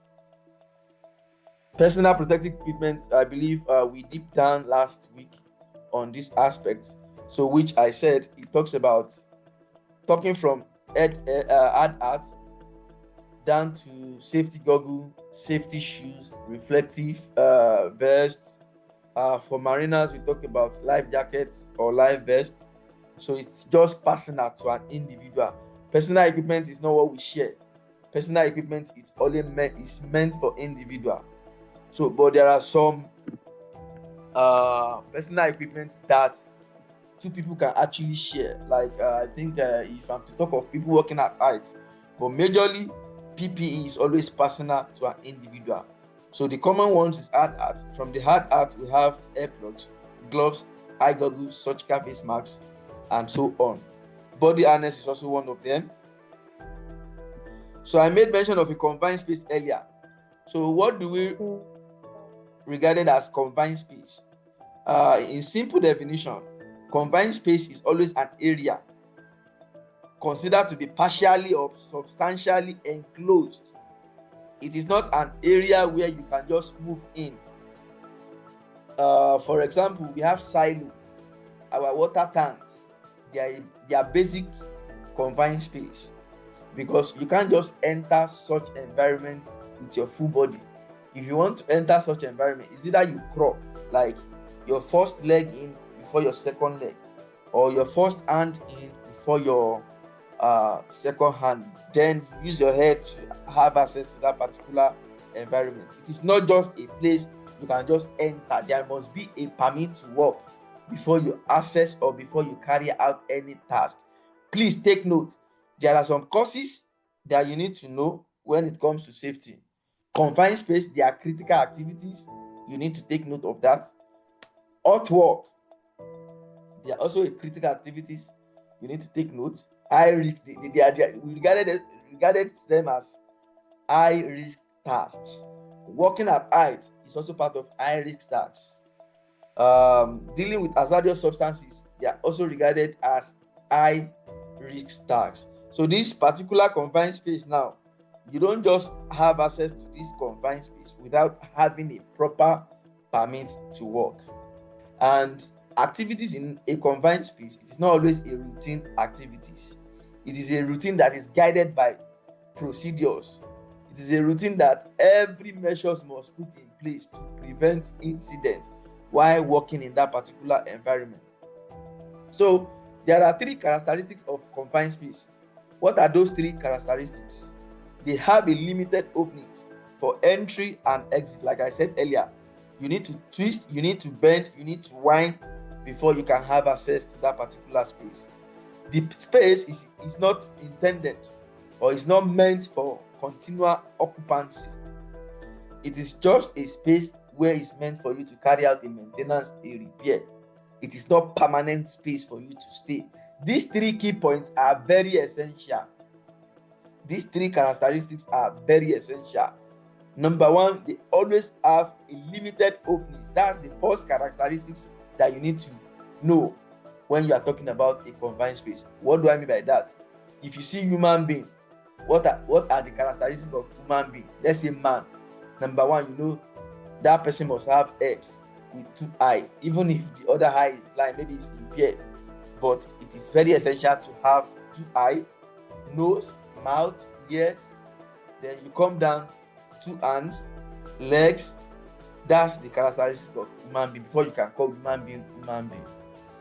Personal protective equipment, I believe we deep down last week on this aspect. So which I said it talks about talking from hard hat down to safety goggle, safety shoes, reflective vests. For mariners, we talk about life jackets or life vests. So it's just personal to an individual. Personal equipment is not what we share. Personal equipment is only meant for individual. So, but there are some personal equipment that two people can actually share. Like I think if I'm to talk of people working at height, but majorly PPE is always personal to an individual. So the common ones is hard hat. From the hard hat, we have earplugs, gloves, eye goggles, surgical face masks, and so on. Body harness is also one of them. So I made mention of a confined space earlier. So what do we regard it as confined space? In simple definition, confined space is always an area considered to be partially or substantially enclosed. It is not an area where you can just move in. For example, we have silo, our water tank. They are basic confined space, because you can't just enter such environment with your full body. If you want to enter such environment, it's either you crawl, like your first leg in before your second leg, or your first hand in before your second hand, then you use your head to have access to that particular environment. It is not just a place you can just enter. There must be a permit to work before you access or before you carry out any task. Please take note, there are some courses that you need to know when it comes to safety. Confined space, there are critical activities, you need to take note of that. Hot work, they are also a critical activities, you need to take note. High risk, we regarded them as high risk tasks. Working at height is also part of high risk tasks. Dealing with hazardous substances, they are also regarded as high risk tasks. So this particular confined space now, you don't just have access to this confined space without having a proper permit to work. And activities in a confined space, it is not always a routine activities. It is a routine that is guided by procedures. It is a routine that every measures must put in place to prevent incidents while working in that particular environment. So there are three characteristics of confined space. What are those three characteristics? They have a limited openings for entry and exit. Like I said earlier, you need to twist, you need to bend, you need to wind before you can have access to that particular space. The space is not intended or is not meant for continual occupancy. It is just a space where it's meant for you to carry out a maintenance, a repair. It is not permanent space for you to stay. These three key points are very essential. These three characteristics are very essential. Number one, they always have a limited openings. That's the first characteristics that you need to know when you are talking about a confined space. What do I mean by that? If you see human being, what are the characteristics of human being? Let's say man. Number one, you know that person must have head with two eyes, even if the other eye is blind, maybe it's impaired. But it is very essential to have two eyes, nose, mouth, ears. Then you come down, two hands, legs. That's the characteristic of human being before you can call human being human being.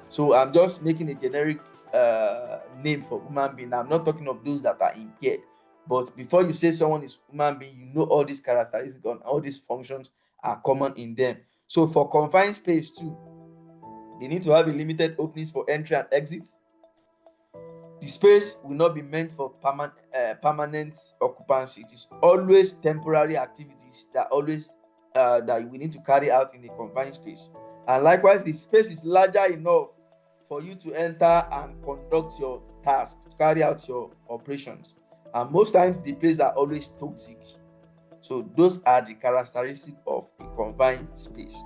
So I'm just making a generic name for human being. I'm not talking of those that are impaired. But before you say someone is human being, you know all these characteristics and all these functions are common in them. So for confined space too, they need to have a limited openings for entry and exit. The space will not be meant for permanent occupancy. It is always temporary activities that we need to carry out in a confined space. And likewise, the space is larger enough for you to enter and conduct your task, to carry out your operations. And most times the places are always toxic. So those are the characteristics of a confined space.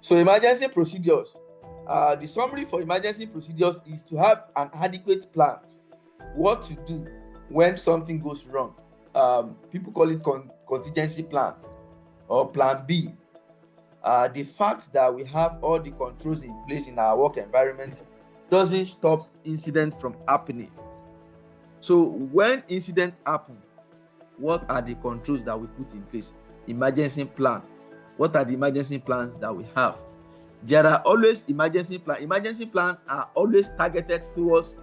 So emergency procedures. The summary for emergency procedures is to have an adequate plan. What to do when something goes wrong. People call it contingency plan or plan B. The fact that we have all the controls in place in our work environment doesn't stop incident from happening. So when incident happen, what are the controls that we put in place? Emergency plan. What are the emergency plans that we have? There are always emergency plans. Emergency plans are always targeted towards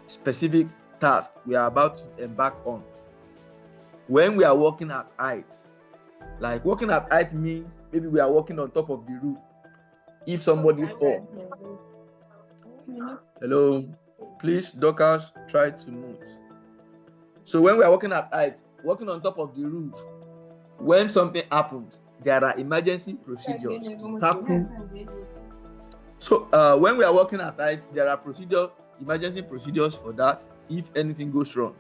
specific tasks we are about to embark on. When we are working at height, like working at height means maybe we are working on top of the roof. If somebody fall, hello, please, Dorcas, try to mute. So when we are working at height, working on top of the roof, when something happens, there are emergency procedures to tackle. So when we are working at height, there are emergency procedures for that if anything goes wrong.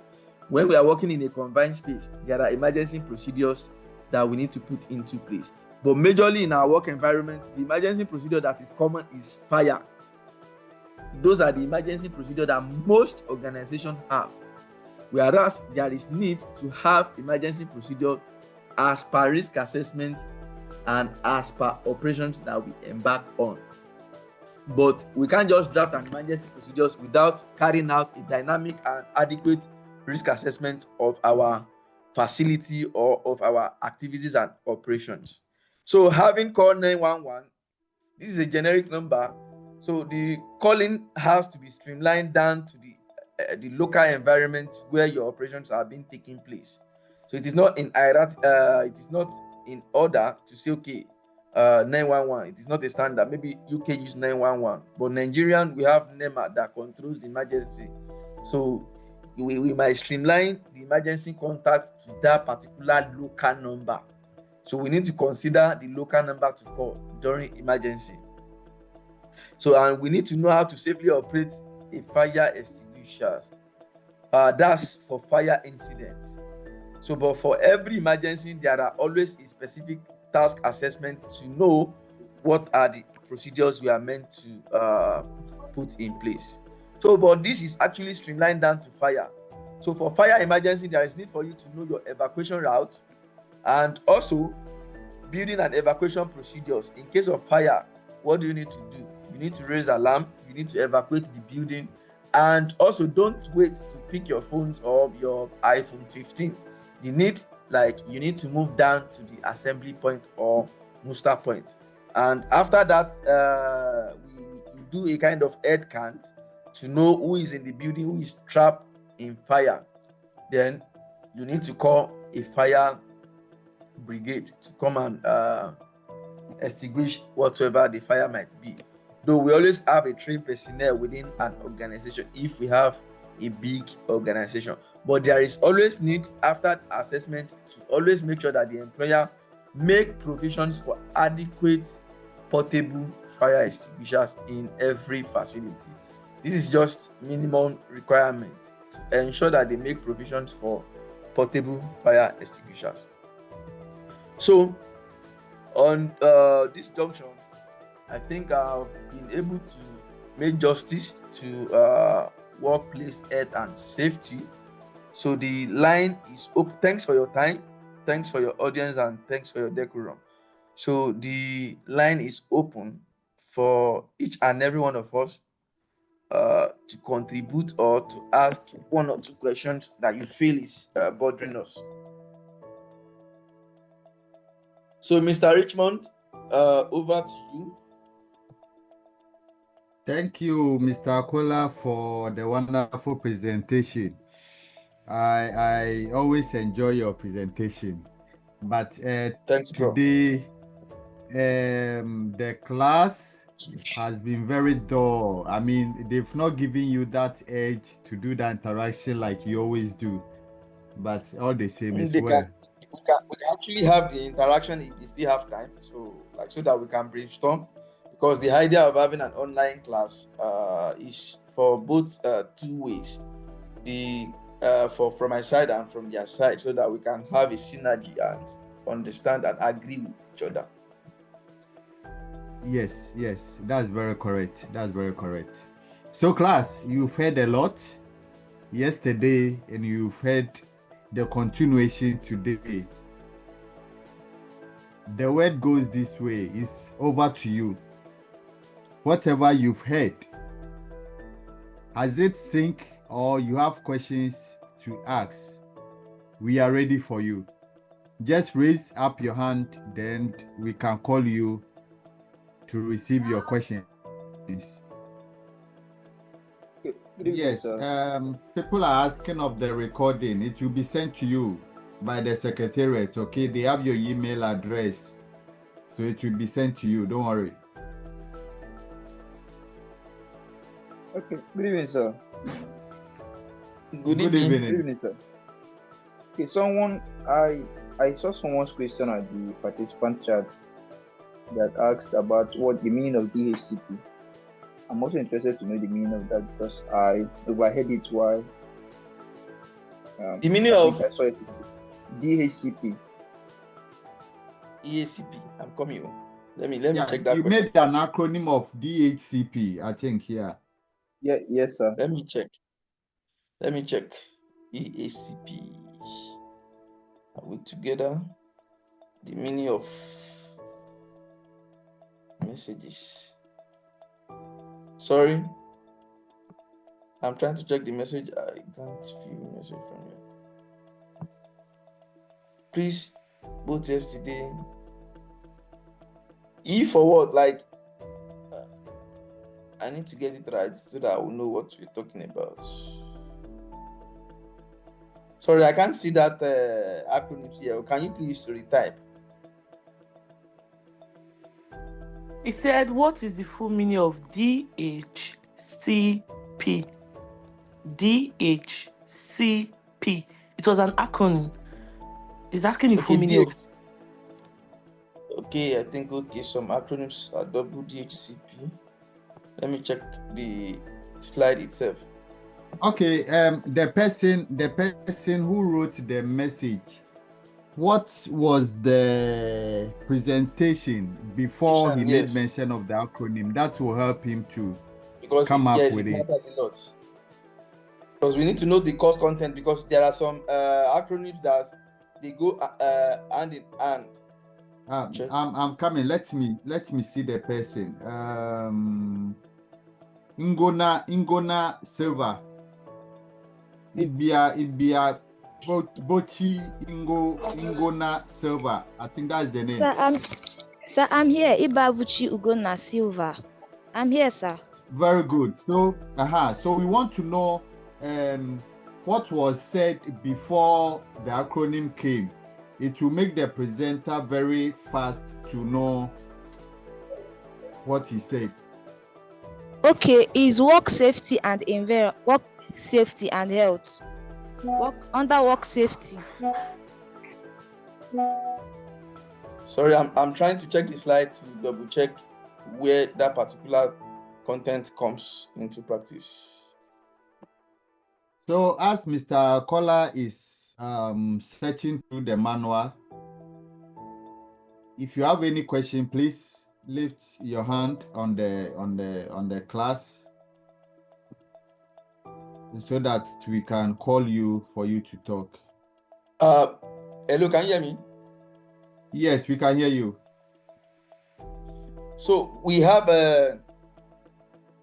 When we are working in a confined space, there are emergency procedures that we need to put into place. But majorly in our work environment, the emergency procedure that is common is fire. Those are the emergency procedures that most organizations have. Whereas there is need to have emergency procedure as per risk assessment and as per operations that we embark on. But we can't just draft an emergency procedures without carrying out a dynamic and adequate risk assessment of our facility or of our activities and operations. So having called 911, this is a generic number. So the calling has to be streamlined down to the local environment where your operations are being taking place. So it is not in it is not in order to say, okay, 911. It is not a standard. Maybe UK use 911, but Nigerian we have NEMA that controls the emergency. So we might streamline the emergency contact to that particular local number. So we need to consider the local number to call during emergency. So and we need to know how to safely operate a fire extinguisher. That's for fire incidents. So, but for every emergency, there are always a specific task assessment to know what are the procedures we are meant to put in place. So, but this is actually streamlined down to fire. So, for fire emergency, there is need for you to know your evacuation route and also building and evacuation procedures. In case of fire, what do you need to do? You need to raise alarm, you need to evacuate the building, and also don't wait to pick your phones or your iPhone 15. You need to move down to the assembly point or muster point. And after that, we do a kind of head count to know who is in the building, who is trapped in fire. Then you need to call a fire brigade to come and extinguish whatsoever the fire might be. Though we always have a trained personnel within an organization if we have a big organization. But there is always need after assessment to always make sure that the employer make provisions for adequate portable fire extinguishers in every facility. This is just minimum requirement to ensure that they make provisions for portable fire extinguishers. So on this junction, I think I've been able to make justice to workplace health and safety. So the line is open. Thanks for your time, thanks for your audience, and thanks for your decorum. So the line is open for each and every one of us to contribute or to ask one or two questions that you feel is bothering us. So, Mr. Richmond, over to you. Thank you, Mr. Akola, for the wonderful presentation. I always enjoy your presentation, but Thanks, bro. today the class has been very dull. I mean, they've not given you that edge to do the interaction like you always do, but all the same is We well. can actually have the interaction if we still have time, so that we can brainstorm, because the idea of having an online class is for both two ways, from my side and from their side, so that we can have a synergy and understand and agree with each other. Yes, that's very correct. So class, you've heard a lot yesterday and you've heard the continuation today. The word goes this way. It's over to you. Whatever you've heard, has it sink or you have questions to ask? We are ready for you. Just raise up your hand, then we can call you to receive your questions. Yes, people are asking of the recording. It will be sent to you by the secretariat, okay? They have your email address, so it will be sent to you. Don't worry. Okay, good evening, sir. Good evening. Good evening, sir. Okay, I saw someone's question at the participant chat that asked about what the meaning of DHCP. I'm also interested to know the meaning of that because I overheard it while the meaning of I saw it. DHCP. EACP. I'm coming. Let me check that. You question. made an acronym of DHCP, I think. Yeah. Yes, sir. Let me check. EACP. Are we together? The meaning of messages. Sorry, I'm trying to check the message. I can't view message from you. Please, both yesterday. E for what? Like, I need to get it right so that I will know what we're talking about. Sorry, I can't see that acronym here. Can you please retype? He said, what is the full meaning of DHCP? DHCP. It was an acronym. He's asking the full meaning of. Okay, I think some acronyms are double DHCP. Let me check the slide itself. Okay, the person who wrote the message, what was the presentation before he made mention of the acronym? That will help him to come up with it. Yes, it matters a lot. Because we need to know the course content, because there are some acronyms that they go hand in hand. I'm coming. Let me see the person. Ingona Silva. Ibia Bochi Ingona Silva. I think that's the name. Sir, I'm here. Ibabuchi Ugona Silva. I'm here, sir. Very good. So we want to know what was said before the acronym came. It will make the presenter very fast to know what he said. Okay, is work safety and safety and health. Under work safety. Sorry, I'm trying to check the slide to double check where that particular content comes into practice. So as Mr. Kola is searching through the manual, if you have any question, please lift your hand on the class so that we can call you for you to talk. Hello, can you hear me? Yes, we can hear you. So we have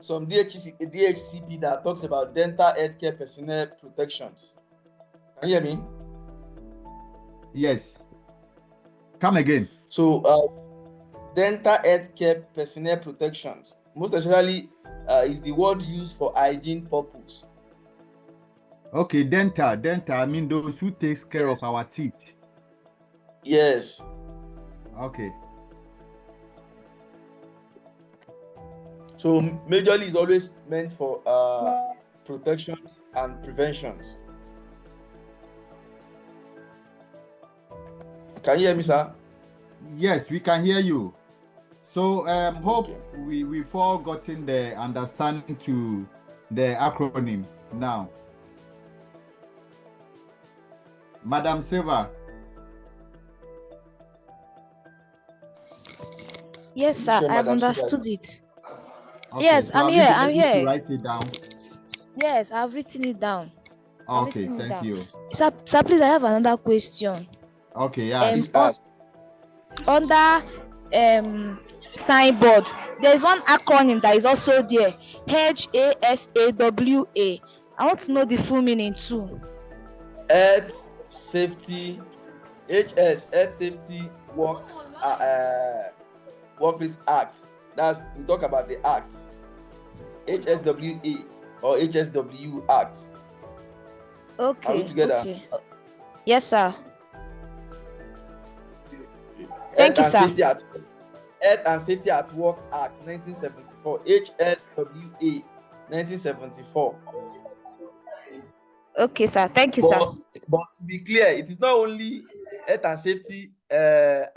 some DHCP that talks about dental healthcare personnel protections. Can you hear me? Yes. Come again. So dental healthcare personnel protections, most especially is the word used for hygiene purpose. Okay, dental. I mean those who takes care of our teeth. Yes. Okay. So majorly is always meant for protections and preventions. Can you hear me, sir? Yes, we can hear you. So hope Okay. we've all gotten the understanding to the acronym now. Madam Silva. Yes, sir. Sure, I've Madam Silva. understood it. Okay, Yes, so I'm have you here. been I'm able to here. write it down? Yes, I've written it down. Okay, thank you. Sir, please, I have another question. Okay, yeah. Please ask. Under signboard, there is one acronym that is also there. HASAWA. I want to know the full meaning too. Health Safety, HS, Health Safety Workplace Act. That's, we talk about the act. HSWA or HSW Act. Okay. Are we together? Okay. Yes, sir. Health you, and sir. Health and Safety at Work Act 1974, HSWA 1974. Okay, sir. Thank you, sir. But to be clear, it is not only Health and Safety at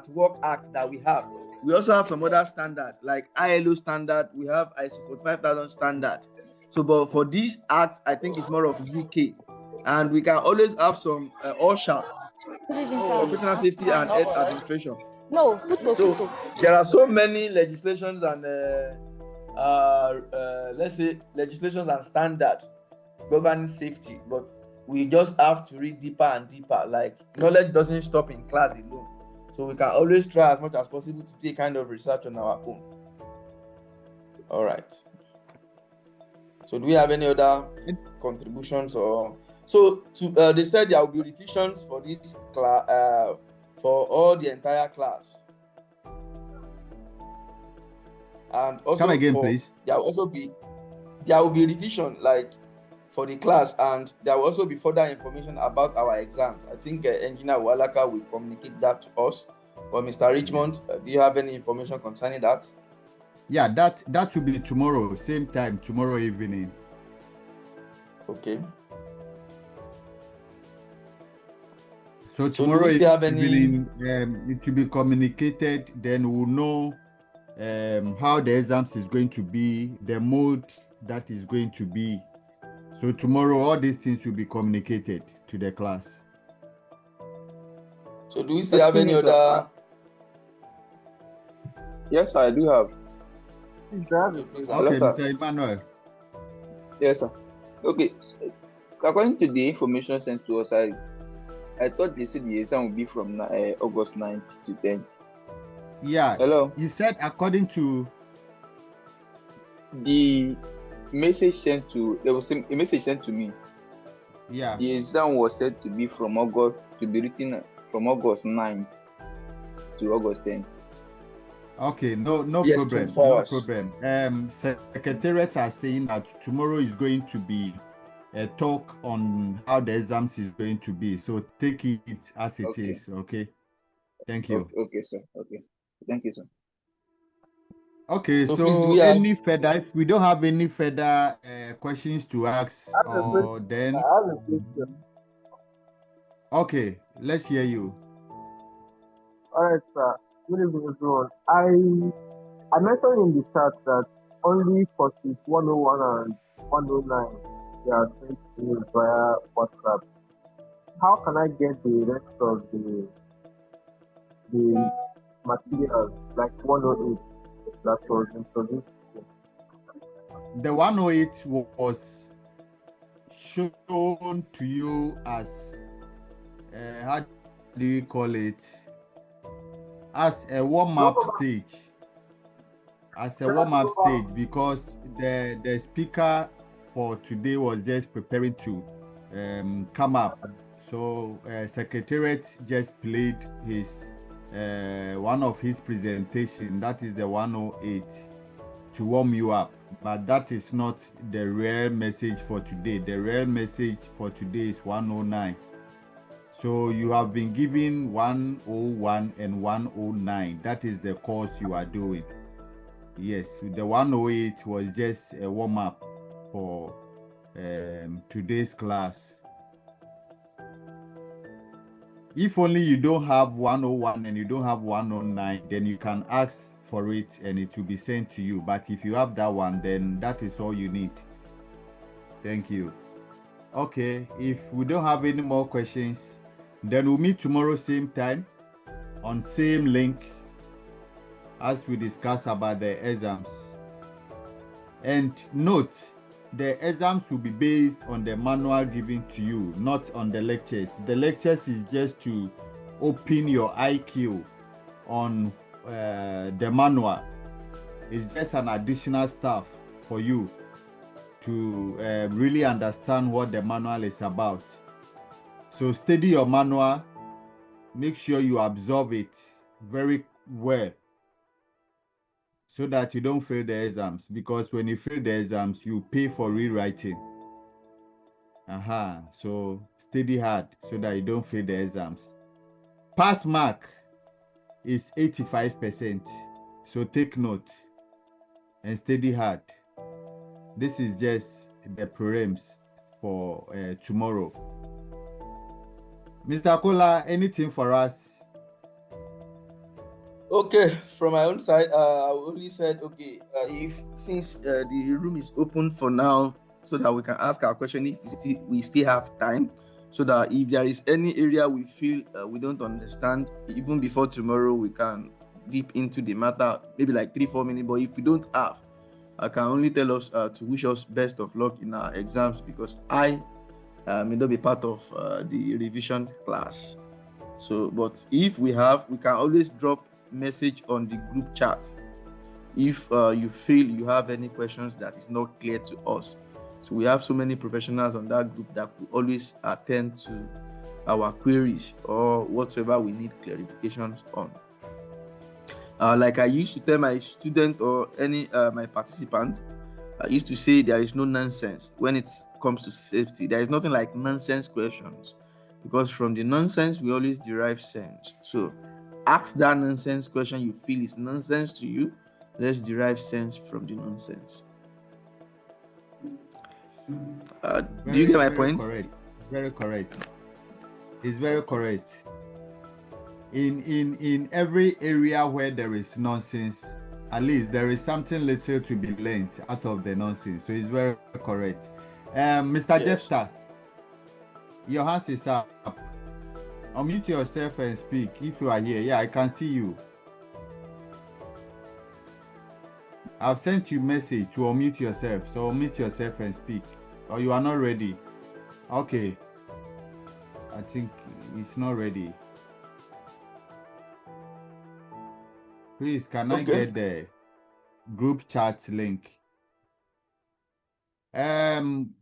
Work Act that we have. We also have some other standards like ILO standard. We have ISO 45000 standard. So, but for this act, I think it's more of UK, and we can always have some OSHA, Occupational Safety and Health Administration. No, So there are so many legislations and let's say legislations and standards governing safety, but we just have to read deeper and deeper. Like, knowledge doesn't stop in class alone, so we can always try as much as possible to do a kind of research on our own. All right. So do we have any other contributions? Or so to they said there will be revisions for this class for all the entire class, and also come again, please. There will be revision like for the class, and there will also be further information about our exams. I think Engineer Walaka will communicate that to us. But Mr. Richmond, do you have any information concerning that? Yeah, that will be tomorrow, same time, tomorrow evening. Okay. So tomorrow do we still have evening, it will be communicated. Then we'll know how the exams is going to be, the mode that is going to be. So tomorrow, all these things will be communicated to the class. So do we still have any other? Yes, I do have. Okay, okay, Mr. Emmanuel. Yes, sir. Okay. According to the information sent to us, I thought they said the exam would be from August 9th to 10th. Yeah. Hello. You said according to the message sent to a message sent to me. Yeah. The exam was said to be from August to be written from August 9th to August 10th. Okay, no Yes, problem. 24 No hours. problem. Secretariat are saying that tomorrow is going to be a talk on how the exams is going to be. So take it as it is. Okay. Thank you. Okay, sir. Okay. Thank you, sir. Okay, So please, do so we have? any further, if we don't have any further questions to ask, I have a question. or then, I have a question. okay, let's hear you. All right, sir. Good evening, everyone. I mentioned in the chat that only courses 101 and 109 they are sent to me via WhatsApp. How can I get the rest of the materials like 108 that was introduced? The 108 was shown to you as, how do you call it? As a warm-up stage. As a warm-up stage, because the speaker for today was just preparing to come up. So Secretariat just played his one of his presentation, that is the 108, to warm you up. But that is not the real message for today. The real message for today is 109. So you have been given 101 and 109. That is the course you are doing. Yes, the 108 was just a warm-up for today's class. If only you don't have 101 and you don't have 109, then you can ask for it and it will be sent to you. But if you have that one, then that is all you need. Thank you. Okay, if we don't have any more questions, then we'll meet tomorrow same time on same link as we discuss about the exams. And note, the exams will be based on the manual given to you, not on the lectures. The lectures is just to open your IQ on the manual. It's just an additional stuff for you to really understand what the manual is about. So study your manual, make sure you absorb it very well so that you don't fail the exams, because when you fail the exams, you pay for rewriting. So study hard so that you don't fail the exams. Pass mark is 85%. So take note and study hard. This is just the prelims for tomorrow. Mr. Kola, anything for us? Okay, from my own side, I only said, okay, if since the room is open for now, so that we can ask our question if we still have time, so that if there is any area we feel we don't understand, even before tomorrow, we can deep into the matter, maybe like 3-4 minutes. But if we don't have, I can only tell us to wish us best of luck in our exams, because I may not be part of the revision class. So, but if we have, we can always drop message on the group chat if you feel you have any questions that is not clear to us. So we have so many professionals on that group that will always attend to our queries or whatsoever we need clarifications on. Like I used to tell my student or any my participant, I used to say there is no nonsense when it comes to safety. There is nothing like nonsense questions, because from the nonsense we always derive sense. So ask that nonsense question you feel is nonsense to you. Let's derive sense from the nonsense. Do you get my point? Correct. Very correct. It's very correct. In every area where there is nonsense, at least there is something little to be learned out of the nonsense. So it's very correct. Mr. Yes. Jeffster, your hands is up. Unmute yourself and speak if you are here. Yeah, I can see you. I've sent you a message to unmute yourself. So unmute yourself and speak. Or you are not ready. Okay. I think it's not ready. Please, can I get the group chat link?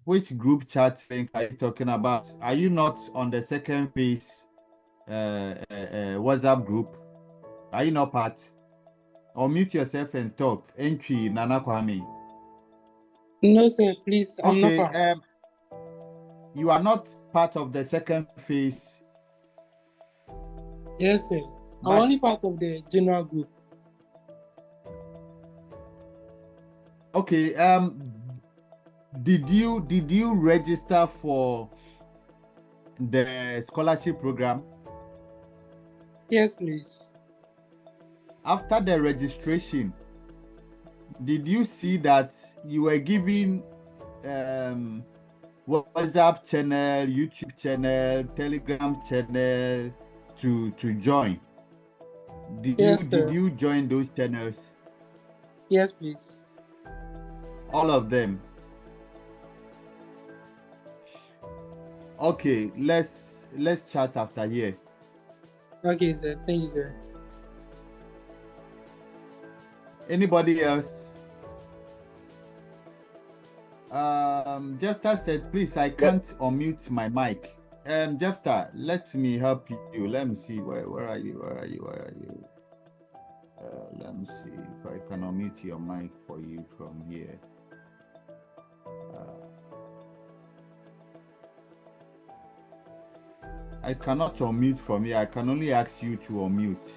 Which group chat link are you talking about? Are you not on the second phase WhatsApp group? Are you not part? Unmute yourself and talk. Entry Nana Kwame. No, sir, please. I'm not Okay. part. You are not part of the second phase. Yes, sir. I'm But- only part of the general group. Okay. Did you register for the scholarship program? Yes, please. After the registration, did you see that you were given WhatsApp channel, YouTube channel, Telegram channel to join? Yes, Did sir. you join those channels? Yes, please. All of them. Okay, let's chat after here. Okay, sir. Thank you, sir. Anybody else? Jefta said, please, I can't unmute my mic. Jefta, let me help you. Let me see. Where are you? Where are you? Let me see if I can unmute your mic for you from here. I cannot unmute from here. I can only ask you to unmute.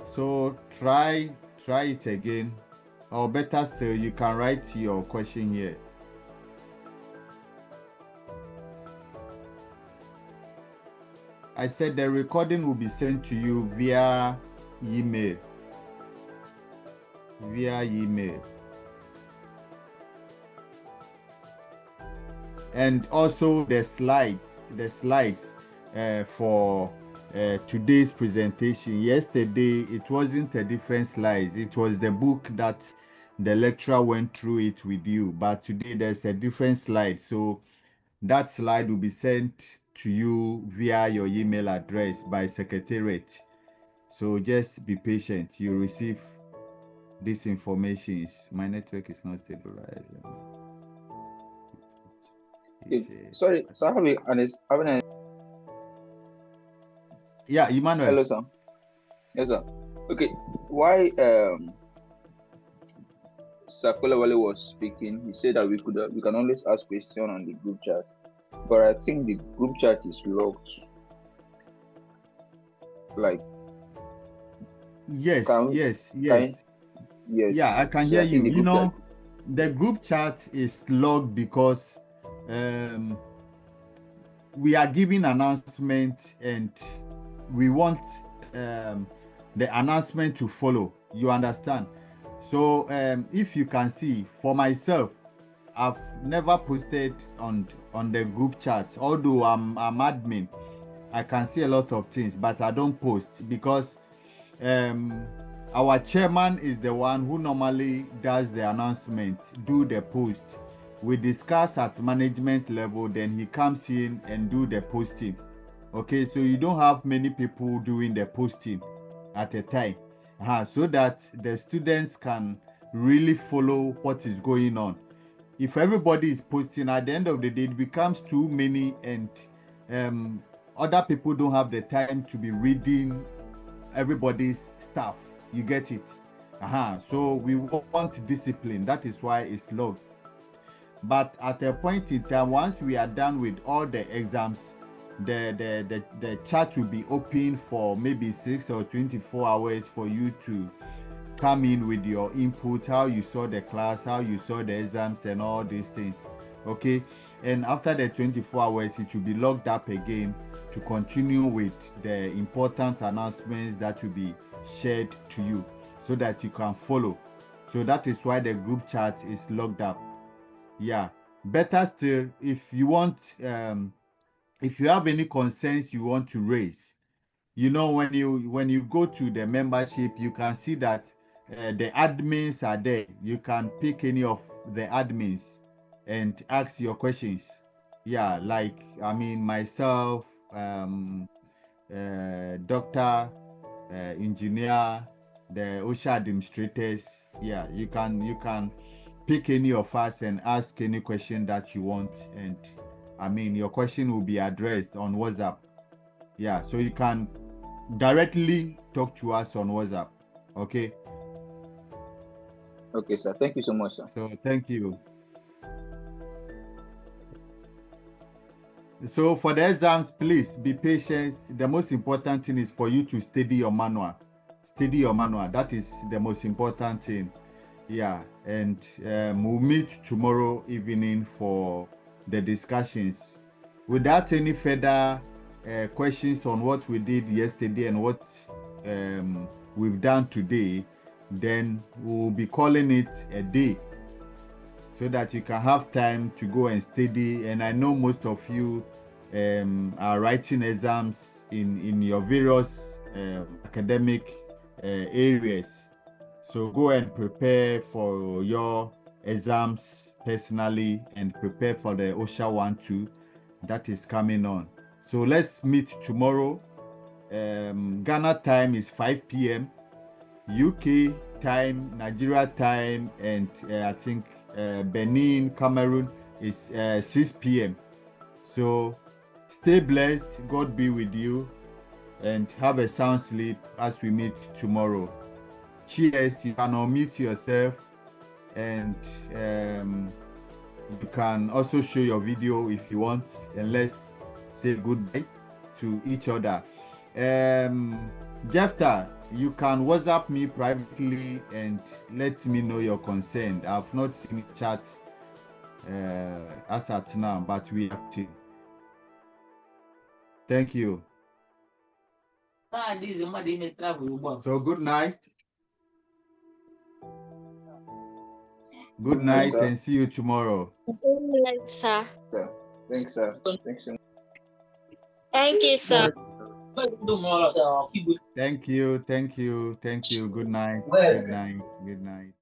So try it again. Or better still, you can write your question here. I said the recording will be sent to you via email. And also the slides for today's presentation. Yesterday, it wasn't a different slides. It was the book that the lecturer went through it with you. But today, there's a different slide. So that slide will be sent to you via your email address by Secretariat. So just be patient. You receive this information. My network is not stable. Sorry, so I have an yeah, Emmanuel. Hello, sir. Yes, sir. Okay, why Sir KOLAWOLE was speaking, he said that we can always ask questions on the group chat, but I think the group chat is locked. Like, yes. Yeah, I can so hear I think you. the You group know, chat, the group chat is logged because we are giving announcements and we want the announcement to follow. You understand? So if you can see, for myself, I've never posted on the group chat. Although I'm admin, I can see a lot of things, but I don't post because our chairman is the one who normally does the announcement, do the post. We discuss at management level, then he comes in and do the posting. Okay, so you don't have many people doing the posting at a time, so that the students can really follow what is going on. If everybody is posting, at the end of the day, it becomes too many, and other people don't have the time to be reading everybody's stuff. You get it? So we want discipline. That is why it's low. But at a point in time, once we are done with all the exams, the chat will be open for maybe 6 or 24 hours for you to come in with your input, how you saw the class, how you saw the exams, and all these things. Okay, and after the 24 hours, it will be logged up again to continue with the important announcements that will be shared to you so that you can follow. So that is why the group chat is logged up. Yeah, better still, if you want, if you have any concerns you want to raise, you know, when you go to the membership, you can see that the admins are there. You can pick any of the admins and ask your questions. Yeah, like myself, doctor, engineer, the OSHA administrators. Yeah, you can pick any of us and ask any question that you want, and your question will be addressed on WhatsApp. Yeah, so you can directly talk to us on WhatsApp. Okay. Okay, sir. Thank you so much, sir. So thank you. So for the exams, please be patient. The most important thing is for you to study your manual. Study your manual. That is the most important thing. Yeah, and we'll meet tomorrow evening for the discussions. Without any further questions on what we did yesterday and what we've done today, then we'll be calling it a day so that you can have time to go and study. And I know most of you are writing exams in your various academic areas. So go and prepare for your exams personally and prepare for the OSHA 1-2 that is coming on. So let's meet tomorrow. Ghana time is 5 p.m. UK time, Nigeria time, and I think Benin, Cameroon is 6 p.m. So stay blessed. God be with you and have a sound sleep as we meet tomorrow. Cheers. You can unmute yourself and you can also show your video if you want, and let's say goodbye to each other. Jefta, you can WhatsApp me privately and let me know your concern. I've not seen chat as at now, but we are active. Thank you. So good night. Good night, sir. and see you tomorrow. Good night, sir. Thanks, sir. Thanks so much. Thank you, sir. Thank you. Good night. Good night. Good night.